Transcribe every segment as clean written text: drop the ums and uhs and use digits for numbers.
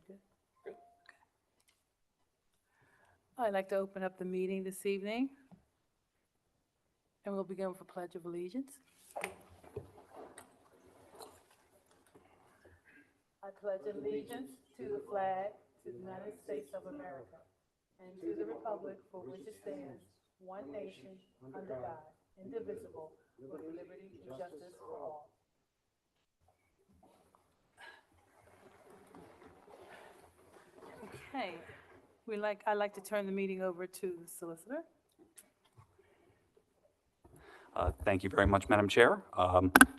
we good? Okay. I'd like to open up the meeting this evening. And we'll begin with a pledge of allegiance. I pledge allegiance to the flag to the United States of America and to the republic for which it stands, one nation, under God, indivisible, with liberty and justice for all. Okay, I'd like to turn the meeting over to the solicitor. Thank you very much, Madam Chair.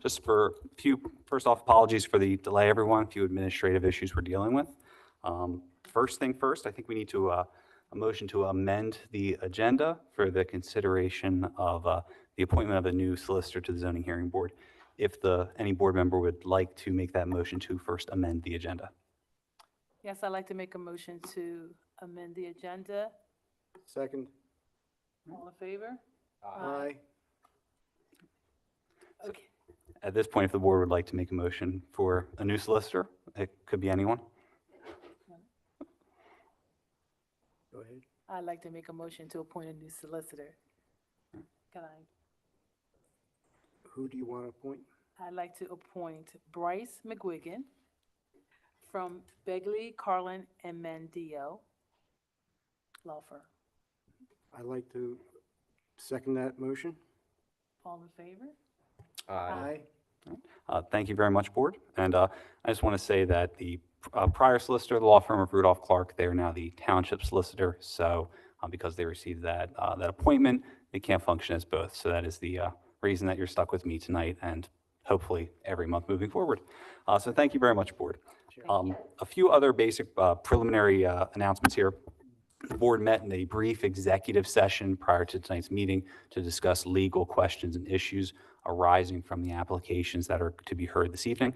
Just for a few, first off, apologies for the delay, everyone, a few administrative issues we're dealing with. First thing first, I think we need to, a motion to amend the agenda for the consideration of the appointment of a new solicitor to the Zoning Hearing Board. If any board member would like to make that motion to first amend the agenda. Yes, I'd like to make a motion to amend the agenda. Second. All in favor? Aye. Okay. At this point, if the board would like to make a motion for a new solicitor, it could be anyone. Go ahead. I'd like to make a motion to appoint a new solicitor. Can I? Who do you want to appoint? I'd like to appoint Bryce McGuigan from Begley, Carlin, and Mandio Law Firm. I'd like to second that motion. All in favor? Aye. Thank you very much, Board. And I just want to say that the prior solicitor, the law firm of Rudolph Clark, they are now the township solicitor. So because they received that appointment, they can't function as both. So that is the reason that you're stuck with me tonight and hopefully every month moving forward. So thank you very much, Board. A few other basic preliminary announcements here. The board met in a brief executive session prior to tonight's meeting to discuss legal questions and issues arising from the applications that are to be heard this evening.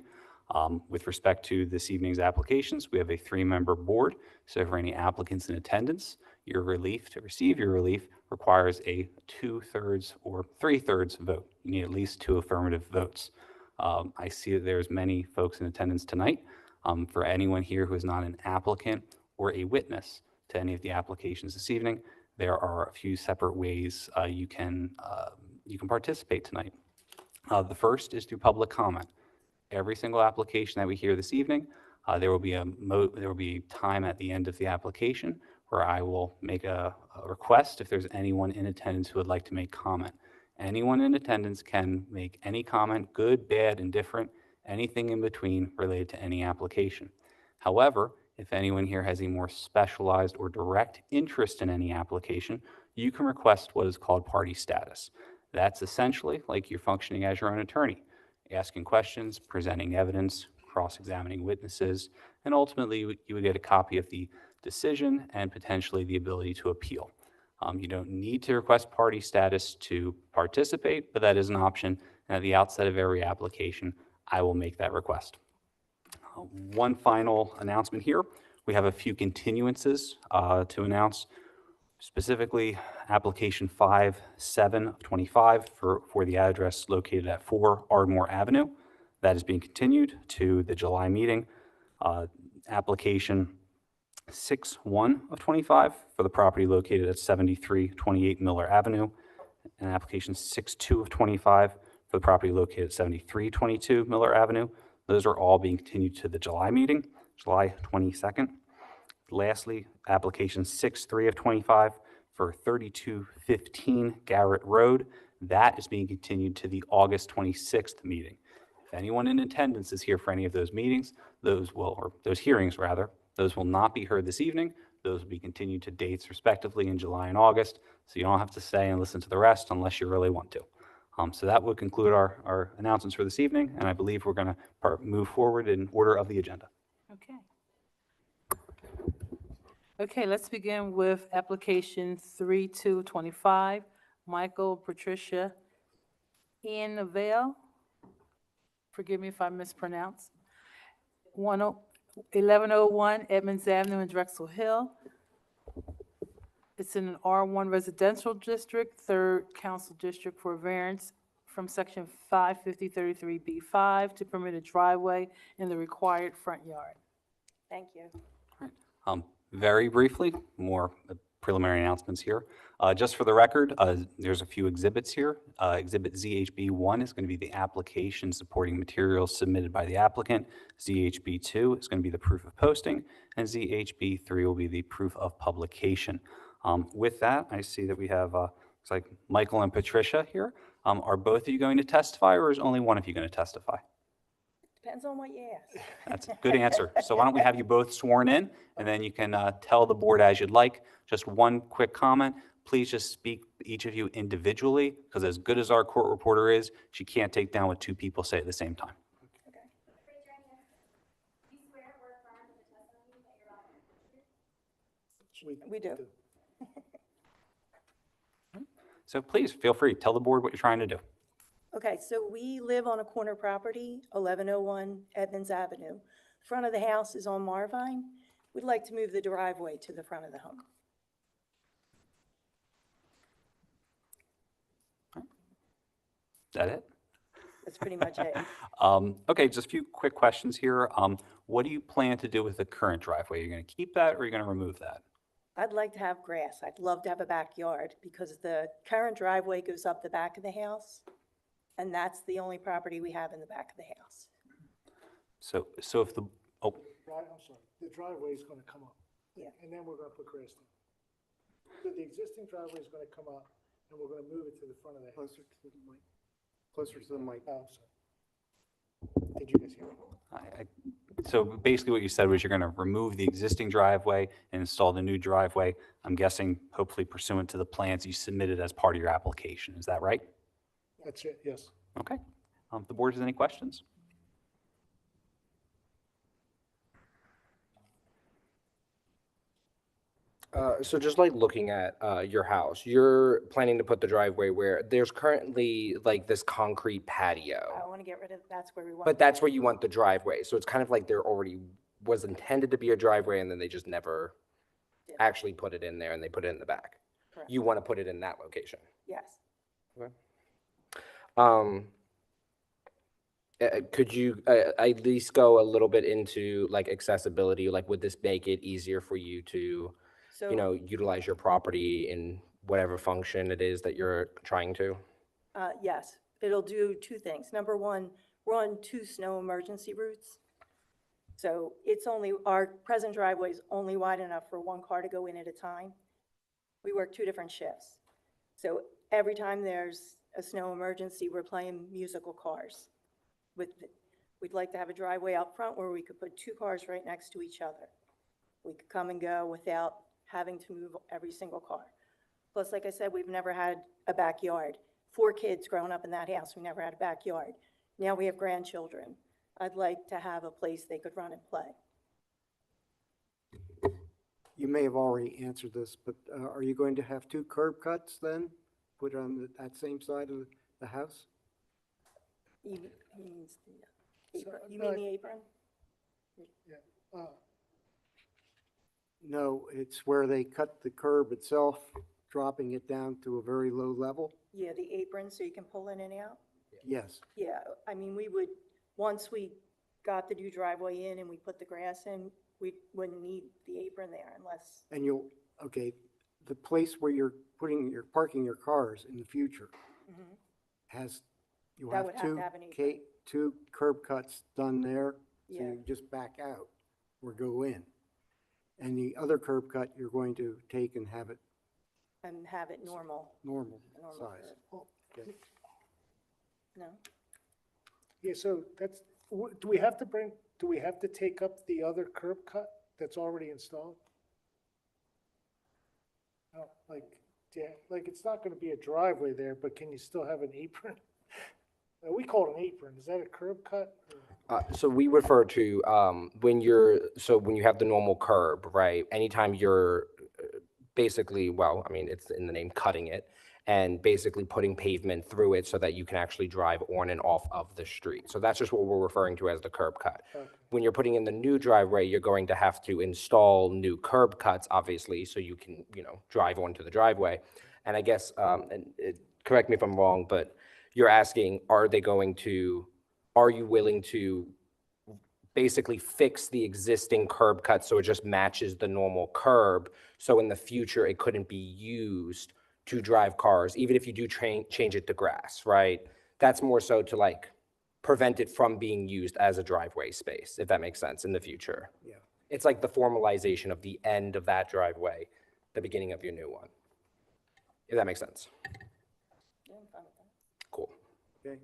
With respect to this evening's applications, we have a 3-member board. So for any applicants in attendance, your relief to receive your relief requires a 2/3 or 3/3 vote. You need at least 2 affirmative votes. I see that there's many folks in attendance tonight. For anyone here who is not an applicant or a witness to any of the applications this evening, there are a few separate ways you can participate tonight. The first is through public comment. Every single application that we hear this evening, there will be time at the end of the application where I will make a request if there's anyone in attendance who would like to make comment. Anyone in attendance can make any comment, good, bad, indifferent, anything in between related to any application. However, if anyone here has a more specialized or direct interest in any application, you can request what is called party status. That's essentially like you're functioning as your own attorney, asking questions, presenting evidence, cross-examining witnesses, and ultimately you would get a copy of the decision and potentially the ability to appeal. You don't need to request party status to participate, but that is an option. And at the outset of every application, I will make that request. One final announcement here. We have a few continuances to announce, specifically application 5-7 of 25 for the address located at 4 Ardmore Avenue. That is being continued to the July meeting. Application 6-1 of 25 for the property located at 7328 Miller Avenue, and application 6-2 of 25 for the property located at 7322 Miller Avenue. Those are all being continued to the July meeting, July 22nd. Lastly, application 6-3 of 25 for 3215 Garrett Road. That is being continued to the August 26th meeting. If anyone in attendance is here for any of those meetings, those hearings rather, those will not be heard this evening. Those will be continued to dates respectively in July and August. So you don't have to stay and listen to the rest unless you really want to. So that would conclude our announcements for this evening, and I believe we're going to move forward in order of the agenda. Okay. Okay, let's begin with application 3-2-25, Michael Patricia Ian Neville. Forgive me if I mispronounce. 1101 Edmonds Avenue in Drexel Hill. It's in an R1 residential district, 3rd council district, for variance from section 55033B5 to permit a driveway in the required front yard. Thank you. Very briefly, more preliminary announcements here. Just for the record, there's a few exhibits here. Exhibit ZHB1 is going to be the application supporting materials submitted by the applicant. ZHB2 is going to be the proof of posting, and ZHB3 will be the proof of publication. With that, I see that we have, looks like Michael and Patricia here. Are both of you going to testify, or is only one of you going to testify? Depends on what you ask. That's a good answer. So why don't we have you both sworn in, and then you can tell the board as you'd like. Just one quick comment. Please just speak, each of you individually, because as good as our court reporter is, she can't take down what two people say at the same time. Okay. We do. So please, feel free. Tell the board what you're trying to do. Okay, so we live on a corner property, 1101 Edmonds Avenue. Front of the house is on Marvine. We'd like to move the driveway to the front of the home. Is that it? That's pretty much it. Okay, just a few quick questions here. What do you plan to do with the current driveway? You're going to keep that, or are you going to remove that? I'd like to have grass. I'd love to have a backyard because the current driveway goes up the back of the house, and that's the only property we have in the back of the house. So if the, oh, I'm sorry, the driveway is gonna come up. Yeah. And then we're gonna put grass down. So the existing driveway is gonna come up, and we're gonna move it to the front of the house. Closer to the mic. Oh, sorry. Did you guys hear me? So basically what you said was you're going to remove the existing driveway and install the new driveway. I'm guessing hopefully pursuant to the plans you submitted as part of your application. Is that right? That's it, yes. Okay. If the board has any questions? So just like looking at your house, you're planning to put the driveway where there's currently like this concrete patio, I want to get rid of, that's where we want. but that's where you want the driveway. So it's kind of like there already was intended to be a driveway and then they just never Yeah. actually put it in there and they put it in the back. Correct. You want to put it in that location. Yes. Could you at least go a little bit into like accessibility? Like, would this make it easier for you to, So. you know, utilize your property in whatever function it is that you're trying to? Yes, it'll do two things. Number one, we're on 2 snow emergency routes. So it's only, our present driveway is only wide enough for 1 car to go in at a time. We work 2 different shifts. So every time there's a snow emergency, we're playing musical cars. We'd like to have a driveway out front where we could put 2 cars right next to each other. We could come and go without having to move every single car. Plus, like I said, we've never had a backyard. 4 kids growing up in that house, we never had a backyard. Now we have grandchildren. I'd like to have a place they could run and play. You may have already answered this, but are you going to have 2 curb cuts then, put on that same side of the house? He means the apron. So, You mean the apron? Yeah. No, it's where they cut the curb itself, dropping it down to a very low level? Yeah, the apron so you can pull in and out? Yes. Yeah, I mean, we would, once we got the new driveway in and we put the grass in, we wouldn't need the apron there unless, And okay, the place where you're parking your cars in the future you'll That have would have to have an apron. 2 curb cuts done there, so Yeah. you just back out or go in. And the other curb cut, you're going to take and have it and have it normal normal curb. size. Okay. No? Yeah, so that's, do we have to take up the other curb cut that's already installed? No, yeah, like it's not gonna be a driveway there, but can you still have an apron? We call it an apron. Is that a curb cut? So we refer to when you have the normal curb, right? Anytime you're basically, well, I mean, it's in the name, cutting it and basically putting pavement through it so that you can actually drive on and off of the street. So that's just what we're referring to as the curb cut. Okay. When you're putting in the new driveway, you're going to have to install new curb cuts, obviously, so you can, drive onto the driveway. And I guess, correct me if I'm wrong, but you're asking, are you willing to basically fix the existing curb cut so it just matches the normal curb. So in the future, it couldn't be used to drive cars, even if you do change it to grass, right? That's more so to like prevent it from being used as a driveway space, if that makes sense in the future. Yeah. It's like the formalization of the end of that driveway, the beginning of your new one. If that makes sense. Yeah, I'm fine with that. Cool. Okay.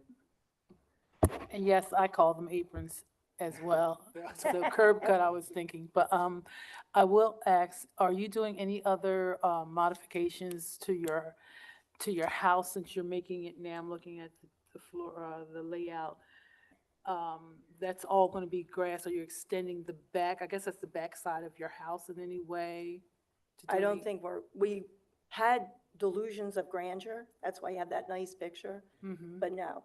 And yes, I call them aprons as well. So curb cut, I was thinking, but I will ask, are you doing any other modifications to your house since you're making it now? I'm looking at the floor, the layout. That's all going to be grass. Are you extending the back? I guess that's the back side of your house in any way? to do I don't any- think we had delusions of grandeur. That's why you have that nice picture, but no.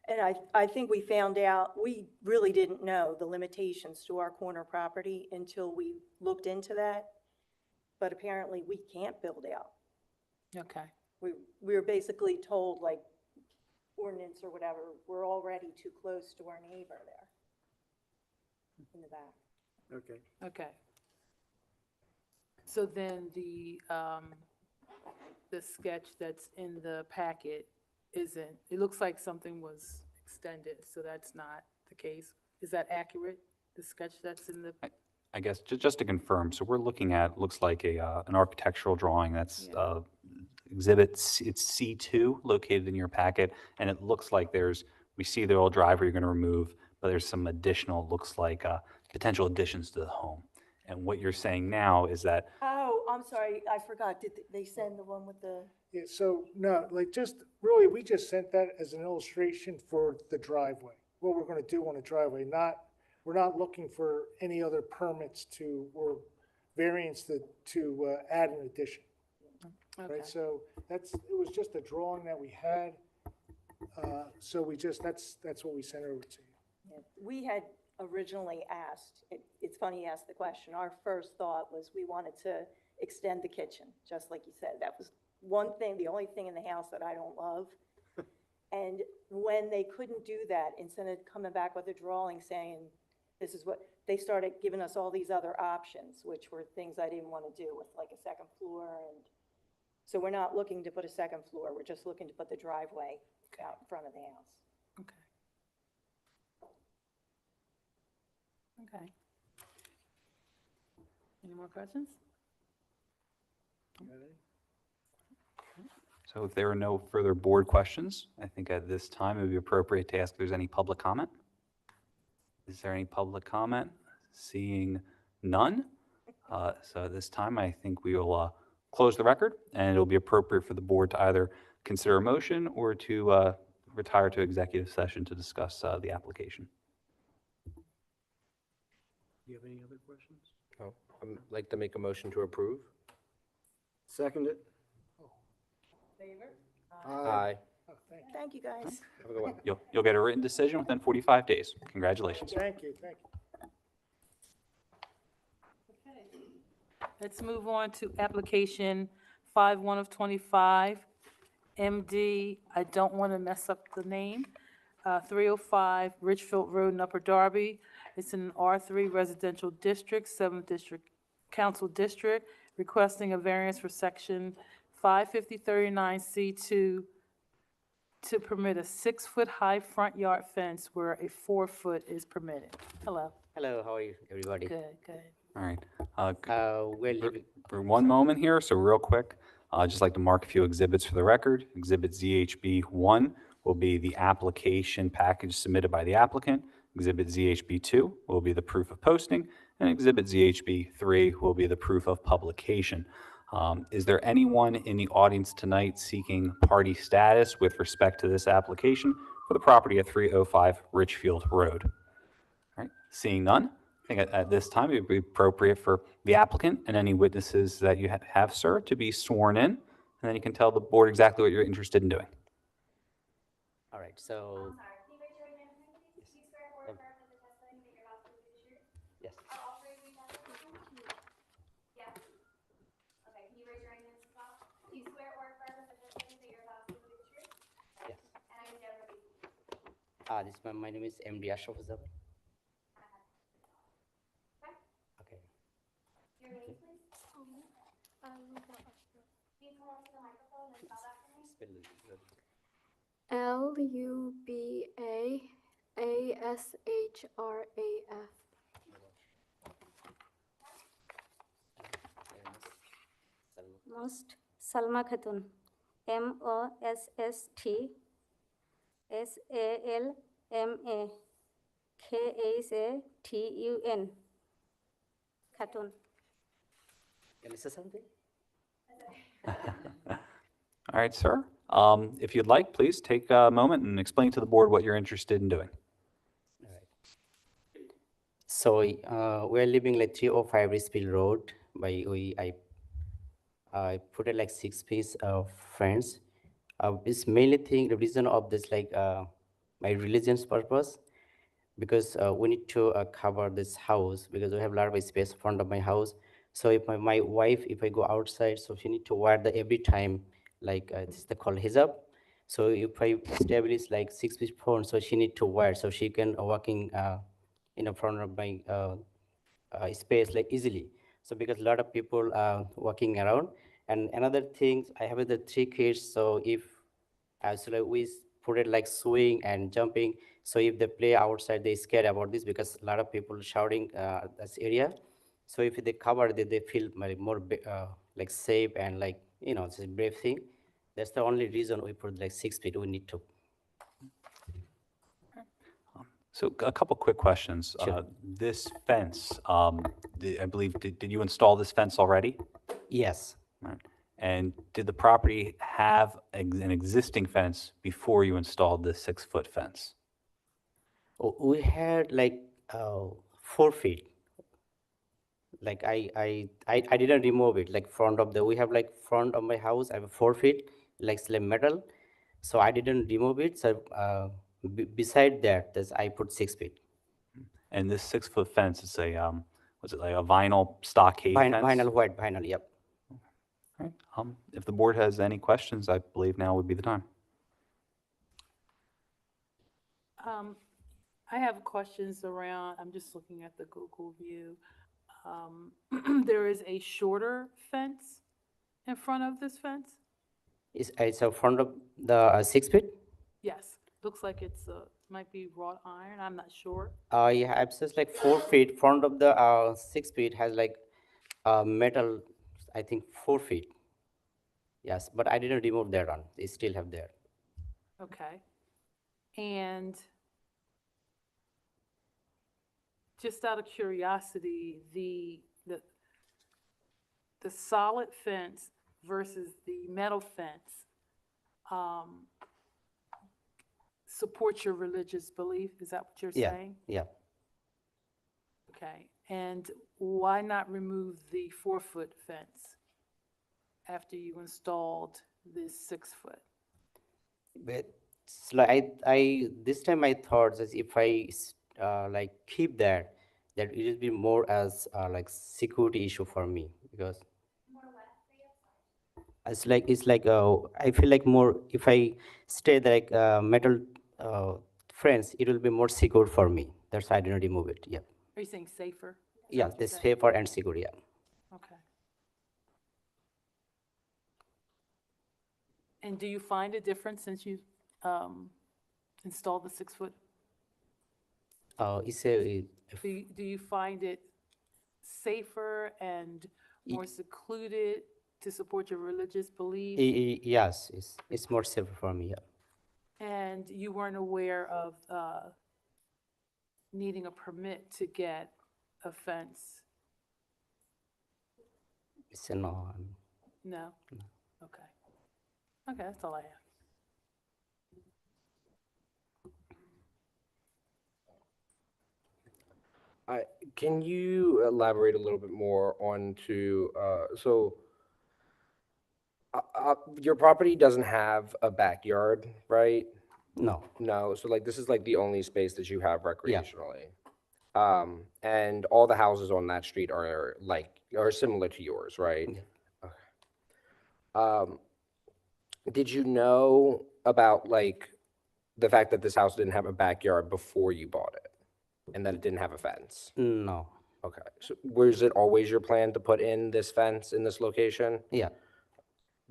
And I think we found out, we really didn't know the limitations to our corner property until we looked into that. But apparently, we can't build out. Okay, We were basically told, like, ordinance or whatever, we're already too close to our neighbor there in the back. Okay. okay. So then the sketch that's in the packet isn't, it looks like something was extended, so that's not the case. Is that accurate, the sketch that's in the? I guess, just to confirm, so we're looking at, looks like an architectural drawing that's Yeah. exhibit, it's C2 located in your packet, and it looks like we see the old driveway you're going to remove, but there's some additional, looks like potential additions to the home. And what you're saying now is that, Oh, I'm sorry, I forgot. Did they send the one with the? Yeah, so, no, like, just, really, we just sent that as an illustration for the driveway, what we're gonna do on the driveway, we're not looking for any other permits or variance to add an addition, Okay, right? So it was just a drawing that we had, so that's what we sent over to you. Yeah, we had originally asked, it's funny you asked the question, our first thought was we wanted to extend the kitchen, just like you said. That was one thing, the only thing in the house that I don't love. And when they couldn't do that, instead of coming back with a drawing saying, this is what, they started giving us all these other options, which were things I didn't want to do, with like a second floor. And so we're not looking to put a second floor, we're just looking to put the driveway out in front of the house. okay. Okay. Any more questions? so if there are no further board questions, I think at this time it would be appropriate to ask if there's any public comment. Is there any public comment? Seeing none. So at this time, I think we will close the record, and it'll be appropriate for the board to either consider a motion or to retire to executive session to discuss the application. Do you have any other questions? No, I'd like to make a motion to approve. Second it? Favor? Aye. Oh, thank you. Thank you, guys. Have a good one. You'll get a written decision within 45 days. Congratulations. Thank you, thank you. Let's move on to application 5-1 of 25, MD, I don't want to mess up the name, 305 Richfield Road in Upper Darby. It's in an R3 residential district, 7th District Council District, requesting a variance for section 55039C2 to permit a 6-foot-high front yard fence where a 4-foot is permitted. Hello. Hello, how are you, everybody? Good, good. All right. We're living, For one moment here, so real quick, I'd just like to mark a few exhibits for the record. Exhibit ZHB 1 will be the application package submitted by the applicant. Exhibit ZHB 2 will be the proof of posting, and Exhibit ZHB 3 will be the proof of publication. Is there anyone in the audience tonight seeking party status with respect to this application for the property at 305 Richfield Road? All right, seeing none, I think at this time it would be appropriate for the applicant and any witnesses that you have, sir, to be sworn in, and then you can tell the board exactly what you're interested in doing. all right, so. Yes. Yes. Okay, can you raise your right hand as well? Do you swear or affirm that the testimony that you're about to give is true? Yes. And I never repeat. My name is MD Ashraf Zabbar. Can you come up to the microphone and spell that for me? LUBAASHRAF. Most Salma Khatun. MOSSTSALMA KHATUN. Khatun. Can you say something? All right, sir. If you'd like, please take a moment and explain to the board what you're interested in doing. So we're living like 305 Richfield Road. I put it like 6 piece of friends. It's mainly thing the reason of this like my religion's purpose, because we need to cover this house because we have a lot of space in front of my house. So if my wife, if I go outside, so she need to wear the every time like this is the called hijab. So if I establish like 6 piece phone, so she need to wear so she can walking in front of my space like easily. So because a lot of people are walking around, and another thing, I have the 3 kids. So if actually we put it like swing and jumping, so if they play outside, they scared about this because a lot of people shouting this area. So if they cover, they feel more like safe and like it's a brave thing. That's the only reason we put like 6 feet. We need to. So a couple quick questions. Sure. This fence, I believe, did you install this fence already? Yes. Right. And did the property have an existing fence before you installed this 6-foot fence? We had like 4 feet. Like I didn't remove it. Like we have like front of my house. I have 4 feet, like slim metal. So I didn't remove it. So beside that, I put 6 feet. And this 6-foot fence is was it like a vinyl stockade fence? Vinyl, white vinyl. Yep. All right. If the board has any questions, I believe now would be the time. I have questions around, I'm just looking at the Google view. There is a shorter fence in front of this fence? It's a front of the 6 feet. Yes, looks like it's, might be wrought iron, I'm not sure. Yeah, it's just like 4 feet. Front of the 6 feet has like metal, I think 4 feet. Yes, but I didn't remove that one. They still have there. Okay. And just out of curiosity, the solid fence versus the metal fence supports your religious belief? Is that what you're saying? Yeah. Okay. And why not remove the 4-foot fence after you installed this 6-foot? But it's like I this time I thought that if I like keep that it will be more as like security issue for me, because it's like I feel like more if I stay like metal fence, it will be more secure for me. That's why I didn't remove it. Yeah. Are you saying safer? Is that Yeah, what you're this saying? safer and secure. Yeah. Okay. And do you find a difference since you installed the 6-foot? It's a Do you find it safer and more secluded to support your religious belief? yes, it's more safer for me. Yeah. And you weren't aware of needing a permit to get a fence? It's a no. No? Okay. Okay, that's all I have. Can you elaborate a little bit more your property doesn't have a backyard, right? No. No, so like this is like the only space that you have recreationally. And all the houses on that street are similar to yours, right? Yeah. Okay. Did you know about like the fact that this house didn't have a backyard before you bought it? And that it didn't have a fence? No. Okay, so was it always your plan to put in this fence in this location? Yeah.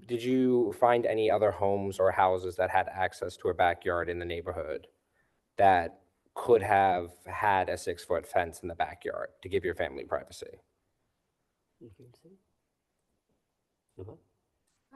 Did you find any other homes or houses that had access to a backyard in the neighborhood that could have had a 6-foot fence in the backyard to give your family privacy?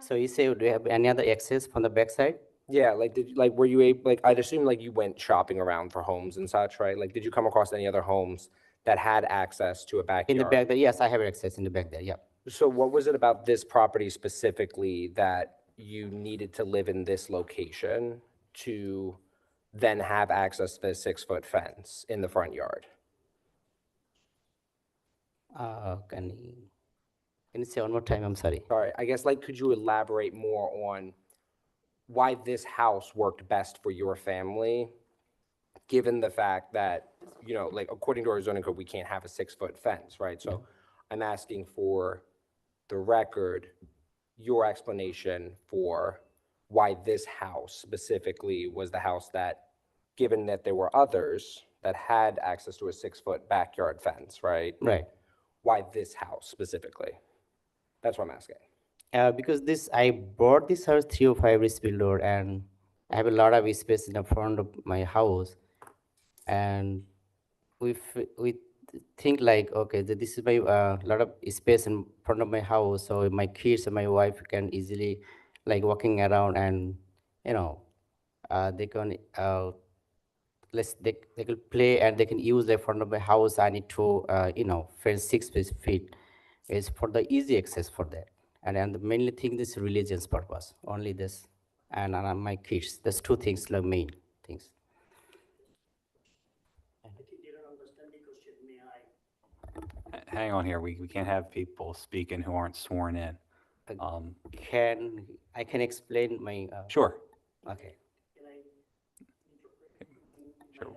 So you say, do you have any other access from the backside? Yeah, like were you able, like, I'd assume like you went shopping around for homes and such, right? Like, did you come across any other homes that had access to a backyard? In the back there, yes, I have access in the back there, yeah. So what was it about this property specifically that you needed to live in this location to then have access to the 6-foot fence in the front yard? Can you say one more time? I'm sorry. Sorry, I guess, like, could you elaborate more on why this house worked best for your family, given the fact that, you know, like, according to our zoning code, we can't have a 6-foot fence, right? So I'm asking for the record, your explanation for why this house specifically was the house that, given that there were others that had access to a 6-foot backyard fence, right? Right. Why this house specifically? That's what I'm asking. Because I bought this house 305 Richfield Road, and I have a lot of space in the front of my house, and we think like, okay, this is my lot of space in front of my house, so my kids and my wife can easily like walking around, and you know, they can they can play and they can use the front of my house. I need to fence 6 feet is for the easy access for that, and the mainly thing this religion's purpose only this, and my kids. There's two things, the main things. Hang on here, we can't have people speaking who aren't sworn in. I can explain my Sure. okay. Sure.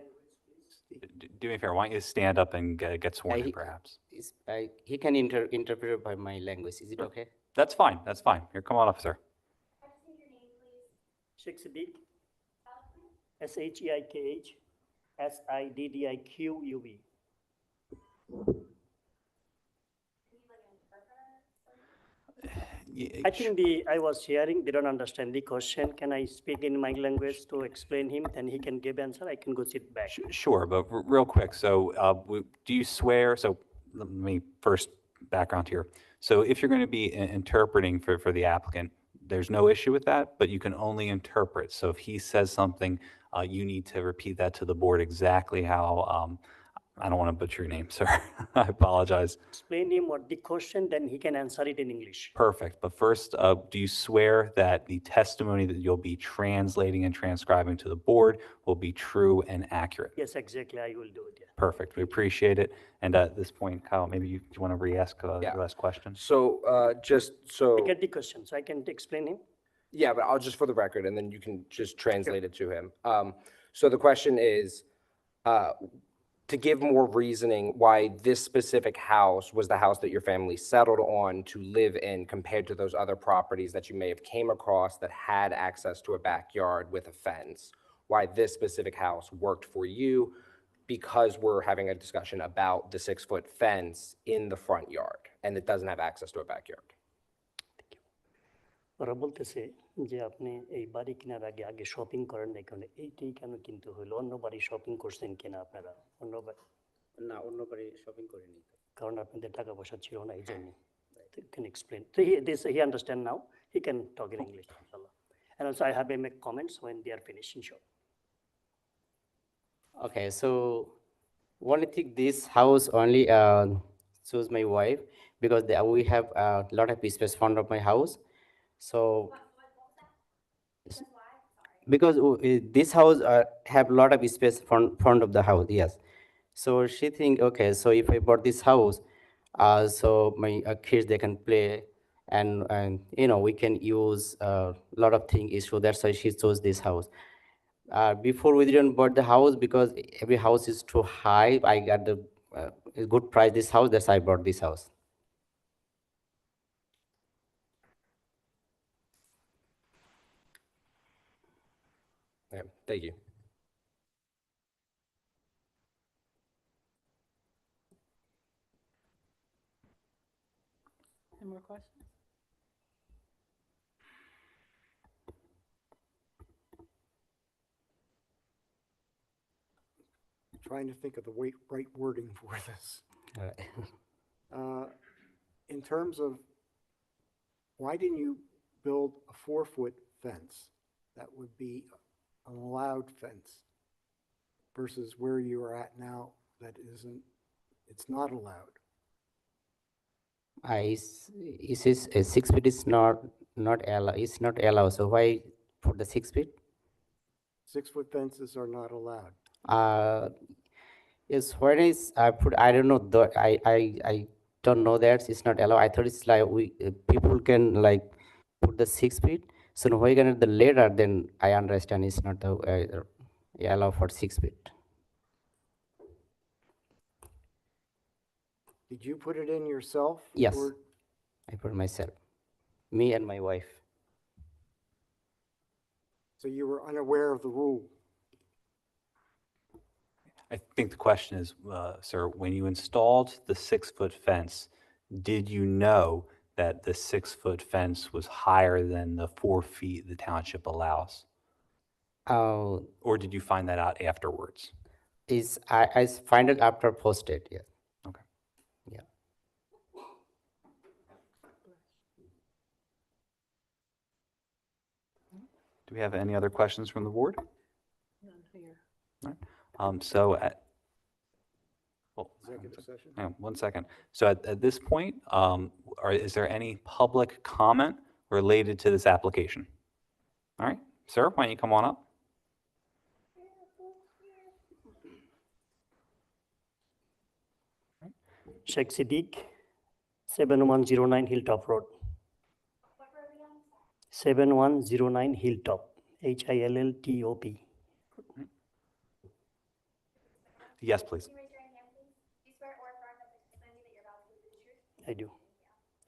Do me a favor, why don't you stand up and get sworn in, perhaps? He can interpret by my language. Is it okay? That's fine, that's fine. Here, come on up, sir. Sheikh Siddiq, Sheikh Siddiqub. I think I was hearing, they don't understand the question. Can I speak in my language to explain him? Then he can give answer. I can go sit back. Sure, but real quick, so do you swear, so let me first background here. So if you're going to be interpreting for the applicant, there's no issue with that, but you can only interpret. So if he says something, you need to repeat that to the board exactly how, I don't want to butcher your name, sir. I apologize. Explain him what the question, then he can answer it in English. Perfect. But first, do you swear that the testimony that you'll be translating and transcribing to the board will be true and accurate? Yes, exactly. I will do it. Yeah. Perfect. We appreciate it. And at this point, Kyle, maybe you want to re-ask the last question? So just so. I get the question, so I can explain him. Yeah, but I'll just for the record, and then you can just translate it to him. So the question is, to give more reasoning why this specific house was the house that your family settled on to live in compared to those other properties that you may have came across that had access to a backyard with a fence, why this specific house worked for you, because we're having a discussion about the 6-foot fence in the front yard, and it doesn't have access to a backyard. ওরা বলতেছে যে আপনি এই বাড়ি কেনার আগে আগে shopping করেন না কারণ এইটাই কেন কিনতে হলো অন্য বাড়ি শপিং করছেন কিনা আপনারা অন্য বাড়ি না অন্য বাড়ি শপিং করিনি কারণ আপনাদের টাকা পয়সা ছিল না এই জন্য can explain so he understand now he can talk in English inshallah and also I have to make comments when they are finished inshallah. Okay, so only thing this house only suits my wife because we have a lot of space in front of my house. So, because this house have a lot of space front of the house, yes. So she think, okay, so if I bought this house, so my kids, they can play and we can use a lot of things. So that's why she chose this house. Before we didn't bought the house because every house is too high. I got the good price this house, that's why I bought this house. Okay, thank you. Any more questions? Trying to think of the right wording for this. In terms of, why didn't you build a 4-foot fence? That would be an allowed fence versus where you are at now that isn't, it's not allowed. Is this 6 feet is not allowed? It's not allowed. So why for the 6 feet? 6-foot fences are not allowed. Yes, when is I put, I don't know, I don't know that it's not allowed. I thought it's like people can like put the 6 feet. So now why can the later, then I understand it's not the allow for 6 feet. Did you put it in yourself? Yes, or- I put myself, me and my wife. So you were unaware of the rule? I think the question is, sir, when you installed the 6-foot fence, did you know that the 6-foot fence was higher than the 4 feet the township allows? Or did you find that out afterwards? I find it after posted. Yeah. Okay. Yeah. Do we have any other questions from the board? None here. So well, Executive session? hang on 1 second. So at this point, is there any public comment related to this application? All right, sir, why don't you come on up? Sheikh Siddiq, 7109 Hilltop Road. What were we on? 7109 Hilltop, Hilltop. Yes, please. Can you raise your right hand, please? Do you swear or affirm that the testimony that you're about to give is the truth? I do.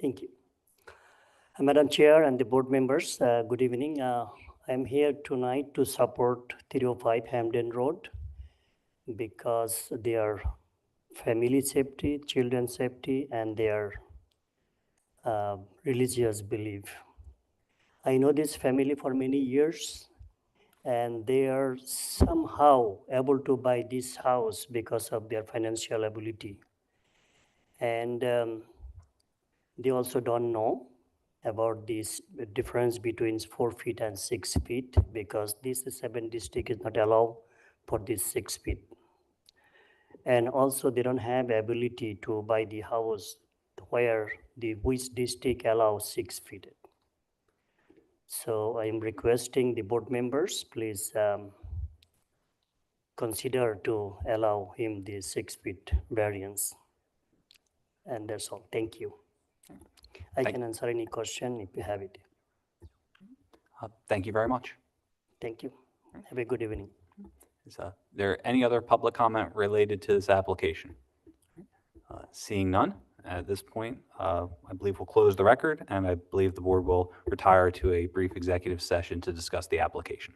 Thank you. Madam Chair and the board members, good evening. I'm here tonight to support 305 Hamden Road because their family safety, children's safety, and their religious belief. I know this family for many years, and they are somehow able to buy this house because of their financial ability. And they also don't know about this difference between 4 feet and 6 feet because this 7 district is not allowed for this 6 feet. And also they don't have ability to buy the house where which district allows 6 feet. So I am requesting the board members, please consider to allow him the 6 feet variance. And that's all. Thank you. I can answer any question if you have it. Thank you very much. Thank you. Have a good evening. Is there any other public comment related to this application? Seeing none, at this point, I believe we'll close the record, and I believe the board will retire to a brief executive session to discuss the application.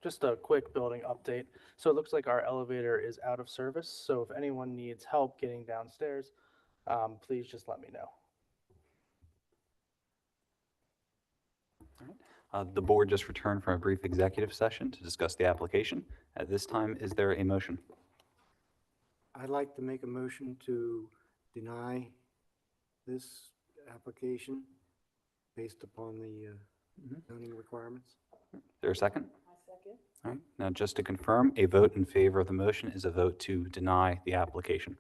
Just a quick building update. So it looks like our elevator is out of service, so if anyone needs help getting downstairs, please just let me know. The board just returned from a brief executive session to discuss the application. At this time, is there a motion? I'd like to make a motion to deny this application based upon the zoning requirements. Is there a second? I second. All right, now just to confirm, a vote in favor of the motion is a vote to deny the application.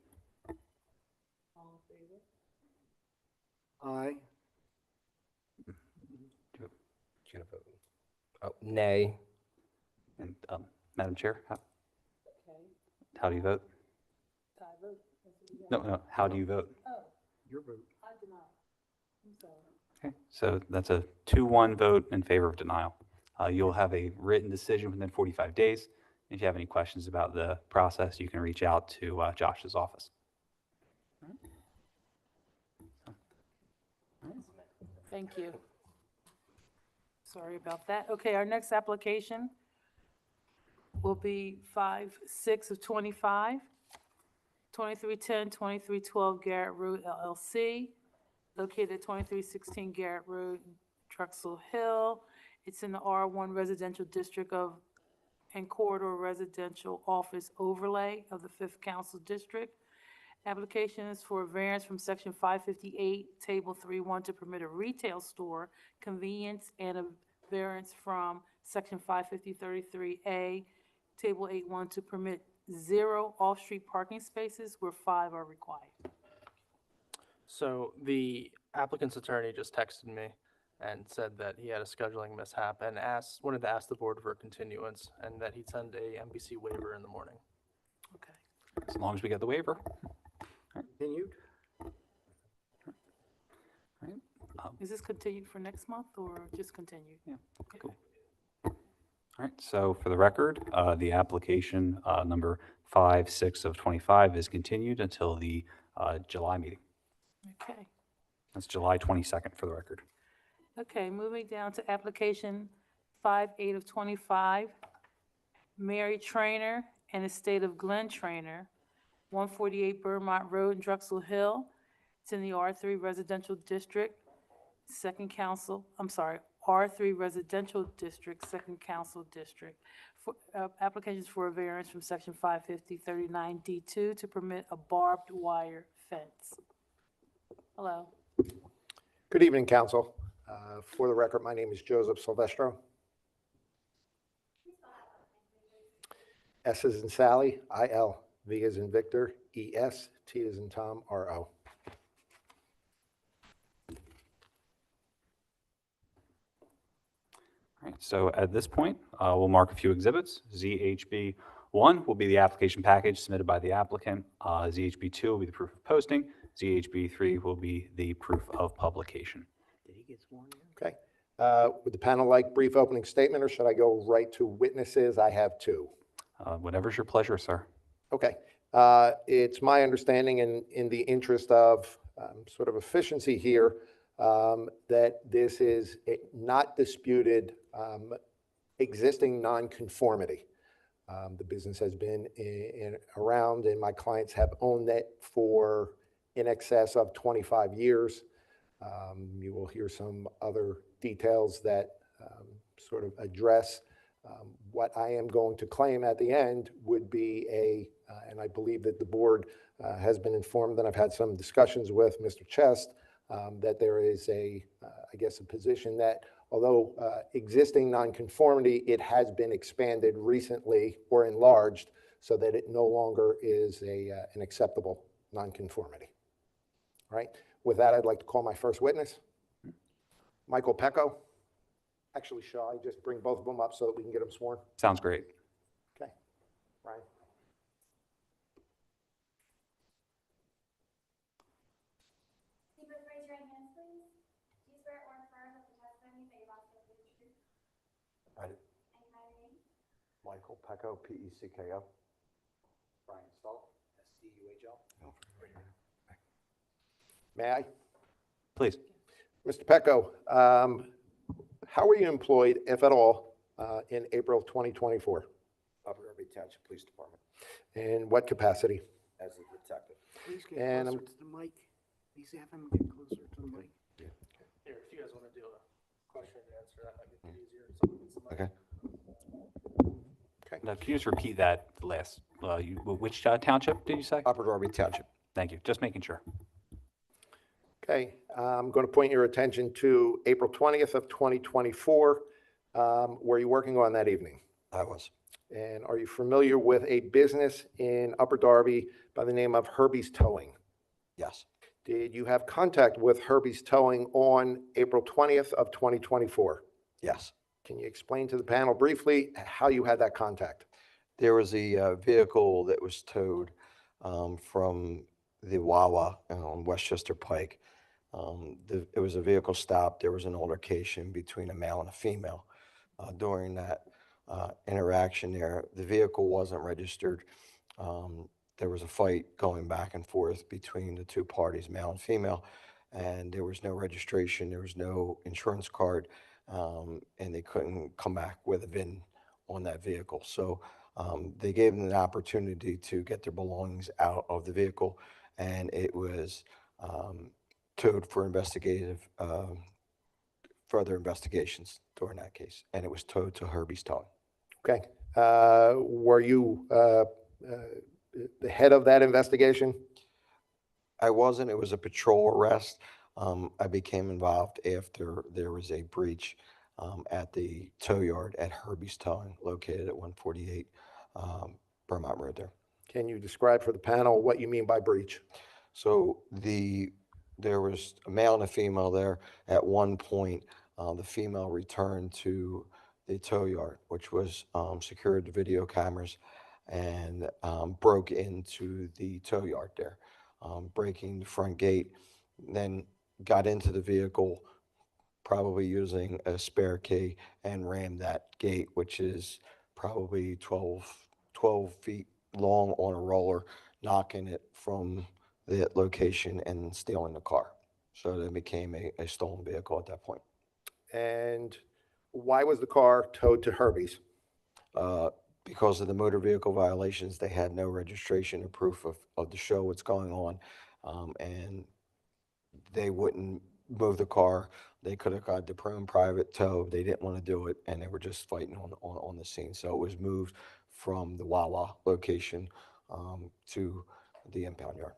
All in favor? Aye. You gotta vote. Oh, nay. And Madam Chair, Okay. how do you vote? Tie vote. That's what we got. No, how do you vote? Oh, Your vote. I deny. I'm sorry. Okay, so that's a 2-1 vote in favor of denial. You'll have a written decision within 45 days. If you have any questions about the process, you can reach out to Josh's office. Thank you. Sorry about that. Okay, our next application will be 5/6 of 25, 2310, 2312 Garrett Road LLC, located at 2316 Garrett Road, Drexel Hill. It's in the R1 Residential District and Corridor Residential Office Overlay of the 5th Council District. Application is for a variance from Section 558, Table 3.1 to permit a retail store, convenience, and a variance from Section 550-33A, Table 8.1 to permit 0 off-street parking spaces where 5 are required. So the applicant's attorney just texted me and said that he had a scheduling mishap and wanted to ask the board for a continuance and that he'd send a MBC waiver in the morning. Okay. As long as we get the waiver. Continued? Is this continued for next month or just continued? Yeah, cool. All right, so for the record, the application number 5/6 of 25 is continued until the July meeting. Okay. That's July 22nd for the record. Okay, moving down to application 5/8 of 25, Mary Trainer and estate of Glenn Trainer, 148 Burmont Road, Drexel Hill. It's in the R3 Residential District, R3 Residential District, 2nd Council District. Applications for a variance from Section 550-39D2 to permit a barbed wire fence. Hello. Good evening, council. For the record, my name is Joseph Silvestro. S as in Sally, I-L, V as in Victor, E-S, T as in Tom, R-O. All right, so at this point, we'll mark a few exhibits. ZHB 1 will be the application package submitted by the applicant. ZHB 2 will be the proof of posting. ZHB 3 will be the proof of publication. Did he get sworn in? Okay. Would the panel like brief opening statement, or should I go right to witnesses? I have 2. Whatever's your pleasure, sir. Okay. It's my understanding, in the interest of sort of efficiency here, that this is not disputed existing nonconformity. The business has been around, and my clients have owned it for in excess of 25 years. You will hear some other details that sort of address what I am going to claim at the end would be and I believe that the board has been informed, and I've had some discussions with Mr. Chest, that there is I guess, a position that although existing nonconformity, it has been expanded recently or enlarged so that it no longer is an acceptable nonconformity. All right. With that, I'd like to call my first witness, Michael Pecco. Actually, shall I just bring both of them up so that we can get them sworn? Sounds great. Okay. Ryan. Can you both raise your right hands, please? Do you swear or affirm that the testimony that you're about to give is the truth? I do. And your name? Michael Pecco, P-E-C-K-O. Brian Stahl, S-T-U-H-L. May I? Please. Mr. Pecco, how were you employed, if at all, in April of 2024? Upper Darby Township Police Department In what capacity? as a detective. Please get And closer to the mic. Please have him get closer to the mic. Here, if you guys want to do a question and answer, that might make it easier. Someone needs the mic. Okay. Now, can you just repeat that last, which township did you say? Upper Darby Township. Thank you, just making sure. Okay, I'm going to point your attention to April 20th of 2024. Were you working on that evening? I was. And are you familiar with a business in Upper Darby by the name of Herbie's Towing? Yes. Did you have contact with Herbie's Towing on April 20th of 2024? Yes. Can you explain to the panel briefly how you had that contact? There was a vehicle that was towed from the Wawa on Westchester Pike. It was a vehicle stop. There was an altercation between a male and a female. During that interaction there, the vehicle wasn't registered. There was a fight going back and forth between the two parties, male and female, and there was no registration. There was no insurance card, and they couldn't come back with a VIN on that vehicle. So they gave them the opportunity to get their belongings out of the vehicle, and it was towed for further investigations during that case, and it was towed to Herbie's Towing. Okay. Were you the head of that investigation? I wasn't. It was a patrol arrest. I became involved after there was a breach at the tow yard at Herbie's Towing, located at 148 Vermont Road there. Can you describe for the panel what you mean by breach? So there was a male and a female there. At one point, the female returned to the tow yard, which was secured to video cameras, and broke into the tow yard there, breaking the front gate, then got into the vehicle, probably using a spare key, and rammed that gate, which is probably 12 feet long on a roller, knocking it from that location and stealing the car. So it became a stolen vehicle at that point. And why was the car towed to Herbie's? Because of the motor vehicle violations, they had no registration or proof of the show what's going on, and they wouldn't move the car. They could have got the private tow. They didn't want to do it, and they were just fighting on the scene. So it was moved from the Wawa location to the impound yard.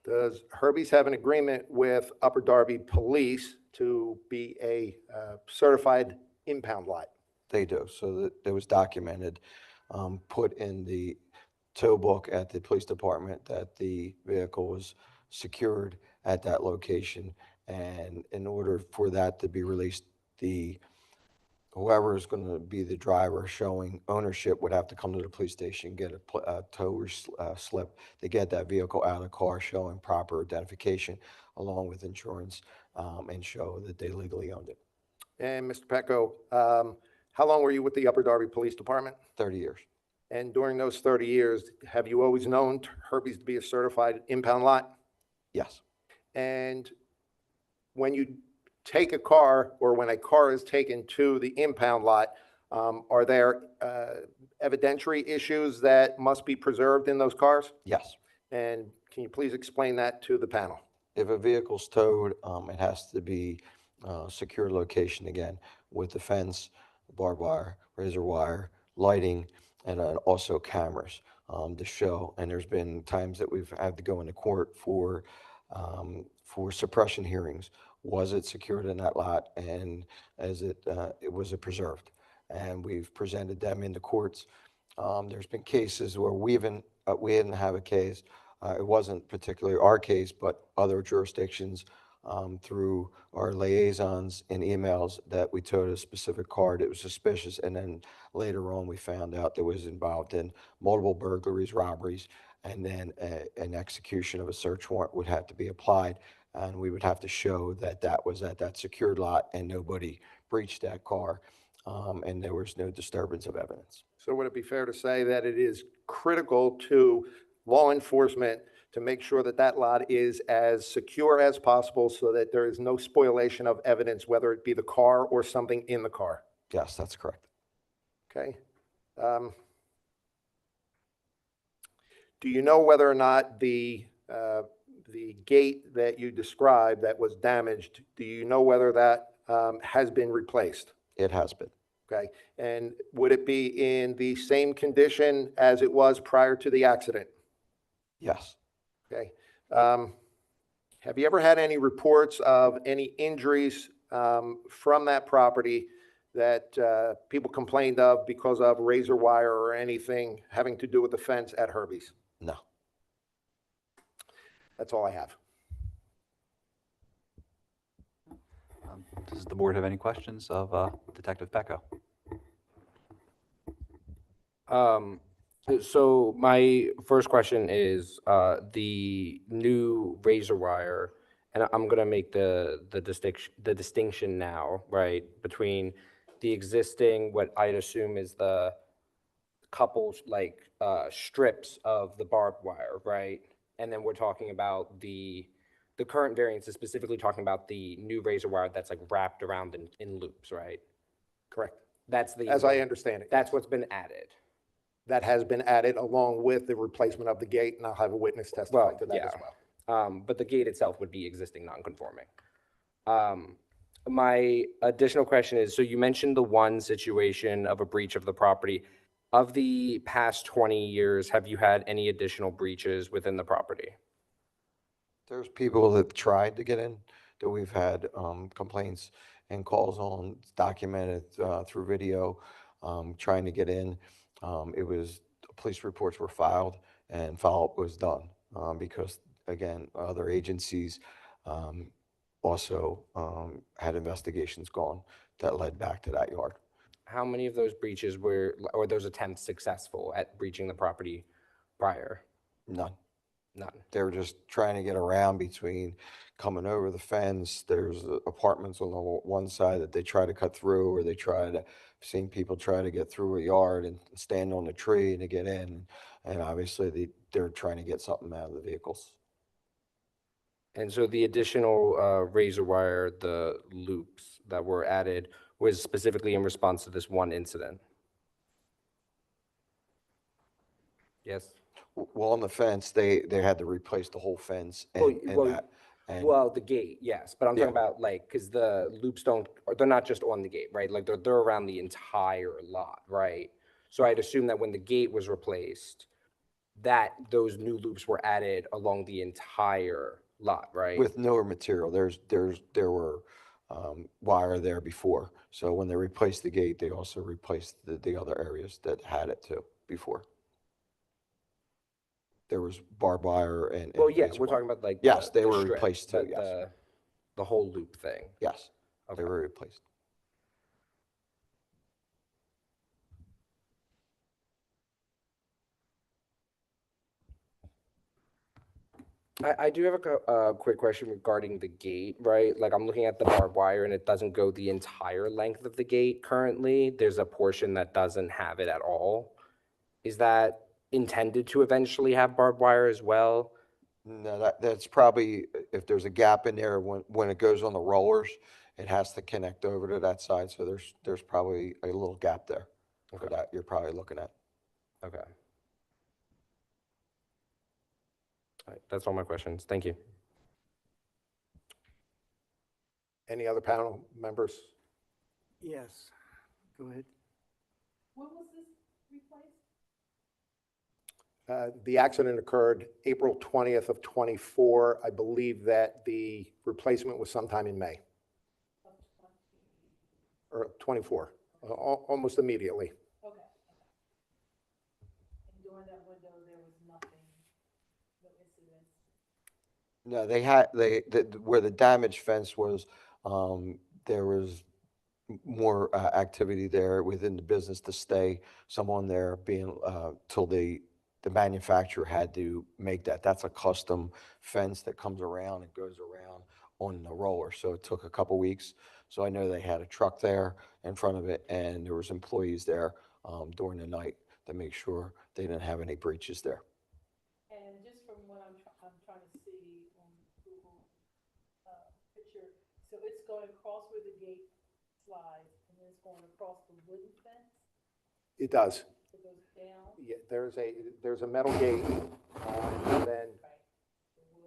Does Herbie's have an agreement with Upper Darby Police to be a certified impound lot? They do. So that was documented, put in the tow book at the police department that the vehicle was secured at that location. And in order for that to be released, whoever is going to be the driver showing ownership would have to come to the police station, get a tow slip to get that vehicle out of the car, showing proper identification along with insurance, and show that they legally owned it. And Mr. Pecco, how long were you with the Upper Darby Police Department? 30 years. And during those 30 years, have you always known Herbie's to be a certified impound lot? Yes. And when you take a car, or when a car is taken to the impound lot, are there evidentiary issues that must be preserved in those cars? Yes. And can you please explain that to the panel? If a vehicle's towed, it has to be secure location again with the fence, barbed wire, razor wire, lighting, and also cameras to show. And there's been times that we've had to go into court for suppression hearings. Was it secured in that lot, and was it preserved? And we've presented them into courts. There's been cases where we didn't have a case. It wasn't particularly our case, but other jurisdictions through our liaisons and emails that we towed a specific car that was suspicious, and then later on we found out that was involved in multiple burglaries, robberies, and then an execution of a search warrant would have to be applied, and we would have to show that that was at that secured lot and nobody breached that car, and there was no disturbance of evidence. So would it be fair to say that it is critical to law enforcement to make sure that that lot is as secure as possible so that there is no spoliation of evidence, whether it be the car or something in the car? Yes, that's correct. Okay. Do you know whether or not the gate that you described that was damaged, do you know whether that has been replaced? It has been. Okay. And would it be in the same condition as it was prior to the accident? Yes. Okay. Have you ever had any reports of any injuries from that property that people complained of because of razor wire or anything having to do with the fence at Herbie's? No. That's all I have. Does the board have any questions of Detective Pecco? So my first question is the new razor wire, and I'm gonna make the distinction now, right, between the existing, what I'd assume is the couples like strips of the barbed wire, right, and then we're talking about the current variance is specifically talking about the new razor wire that's like wrapped around in loops, right? Correct. That's the As I understand it. That's what's been added. That has been added along with the replacement of the gate, and I'll have a witness testify to that as well. But the gate itself would be existing non-conforming. My additional question is, so you mentioned the one situation of a breach of the property. Of the past 20 years, have you had any additional breaches within the property? There's people that tried to get in, that we've had complaints and calls on, it's documented through video, trying to get in. Police reports were filed and follow-up was done because, again, other agencies also had investigations going that led back to that yard. How many of those breaches or those attempts successful at breaching the property prior? None. None. They were just trying to get around between coming over the fence. There's apartments on the one side that they try to cut through, or seen people try to get through a yard and stand on the tree to get in. And obviously they're trying to get something out of the vehicles. And so the additional razor wire, the loops that were added, was specifically in response to this one incident? Yes? Well, on the fence, they had to replace the whole fence Well, the gate, yes, but I'm talking about because the loops they're not just on the gate, right? Like they're around the entire lot, right? So I'd assume that when the gate was replaced, that those new loops were added along the entire lot, right? with newer material. There were wire there before. So when they replaced the gate, they also replaced the other areas that had it too before. There was barbed wire and. Well, yeah, razor we're wire. talking about like. Yes, they the were strip, replaced too, yes. The whole loop thing. Yes, Okay. they were replaced. I do have a quick question regarding the gate, right? Like I'm looking at the barbed wire and it doesn't go the entire length of the gate currently. There's a portion that doesn't have it at all. Is that intended to eventually have barbed wire as well? No, that's probably, if there's a gap in there, when it goes on the rollers, it has to connect over to that side. So there's probably a little gap there for that you're probably looking at. Okay. All right, that's all my questions. Thank you. Any other panel members? Yes, go ahead. When was this replaced? The accident occurred April 20th of '24. I believe that the replacement was sometime in May. Or '24, almost immediately. Okay. And during that window, there was nothing, no incidents? No, where the damaged fence was, there was more activity there within the business to stay. Someone there being, till the manufacturer had to make that. That's a custom fence that comes around and goes around on the roller. So it took a couple weeks. So I know they had a truck there in front of it, and there was employees there during the night to make sure they didn't have any breaches there. And just from what I'm trying to see on Google picture, so it's going across where the gate slides, and then it's going across the wooden fence? It does. It goes down? Yeah, there's a metal gate, and then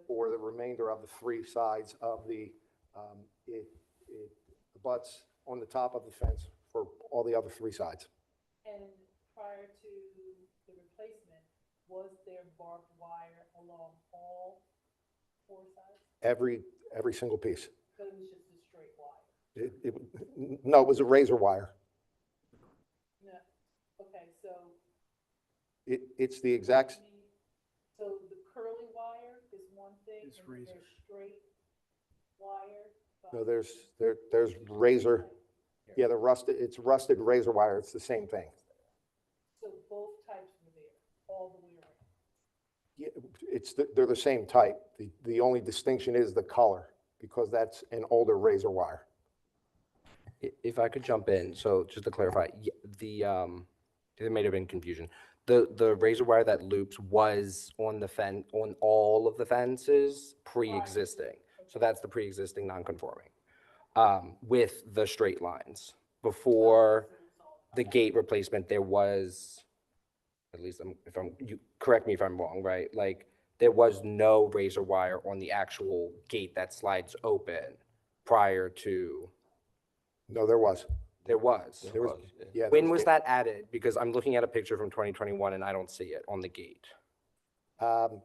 for the remainder of the three sides of it abuts on the top of the fence for all the other three sides. And prior to the replacement, was there barbed wire along all four sides? Every single piece. So it was just a straight wire? No, it was a razor wire. No, okay, so. It's the exact, So the curly wire is one thing, It's and then razor. there's straight wire? no, there's razor, yeah, it's rusted razor wire, it's the same thing. So both types were there, all the way around? Yeah, they're the same type. The only distinction is the color, because that's an older razor wire. If I could jump in, so just to clarify, there may have been confusion. The razor wire that loops was on the on all of the fences pre-existing. So that's the pre-existing non-conforming, with the straight lines. Before the gate replacement, there was, at least correct me if I'm wrong, right? Like, there was no razor wire on the actual gate that slides open prior to. No, there was. There was. There was, yeah. When was that added? Because I'm looking at a picture from 2021 and I don't see it on the gate. Exactly,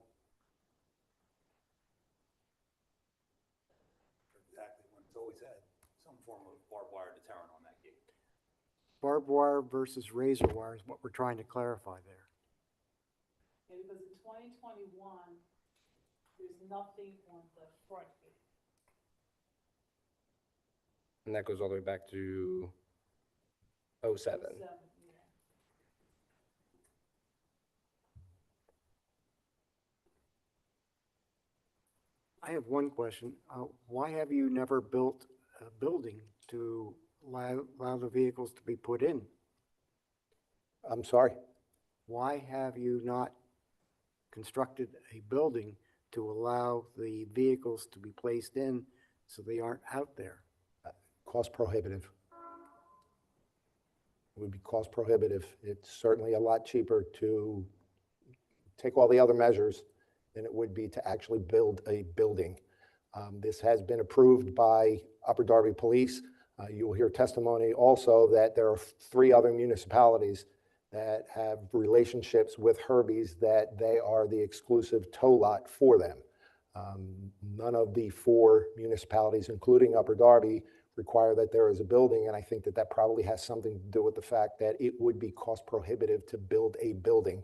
when it's always had some form of barbed wire deterrent on that gate. Barbed wire versus razor wire is what we're trying to clarify there. Yeah, because in 2021, there's nothing on the front gate. And that goes all the way back to 07. Yeah. I have one question. Why have you never built a building to allow the vehicles to be put in? I'm sorry? Why have you not constructed a building to allow the vehicles to be placed in so they aren't out there? Cost prohibitive. It would be cost prohibitive. It's certainly a lot cheaper to take all the other measures than it would be to actually build a building. This has been approved by Upper Darby Police. You will hear testimony also that there are 3 other municipalities that have relationships with Herbie's, that they are the exclusive tow lot for them. None of the 4 municipalities, including Upper Darby, require that there is a building, and I think that that probably has something to do with the fact that it would be cost prohibitive to build a building.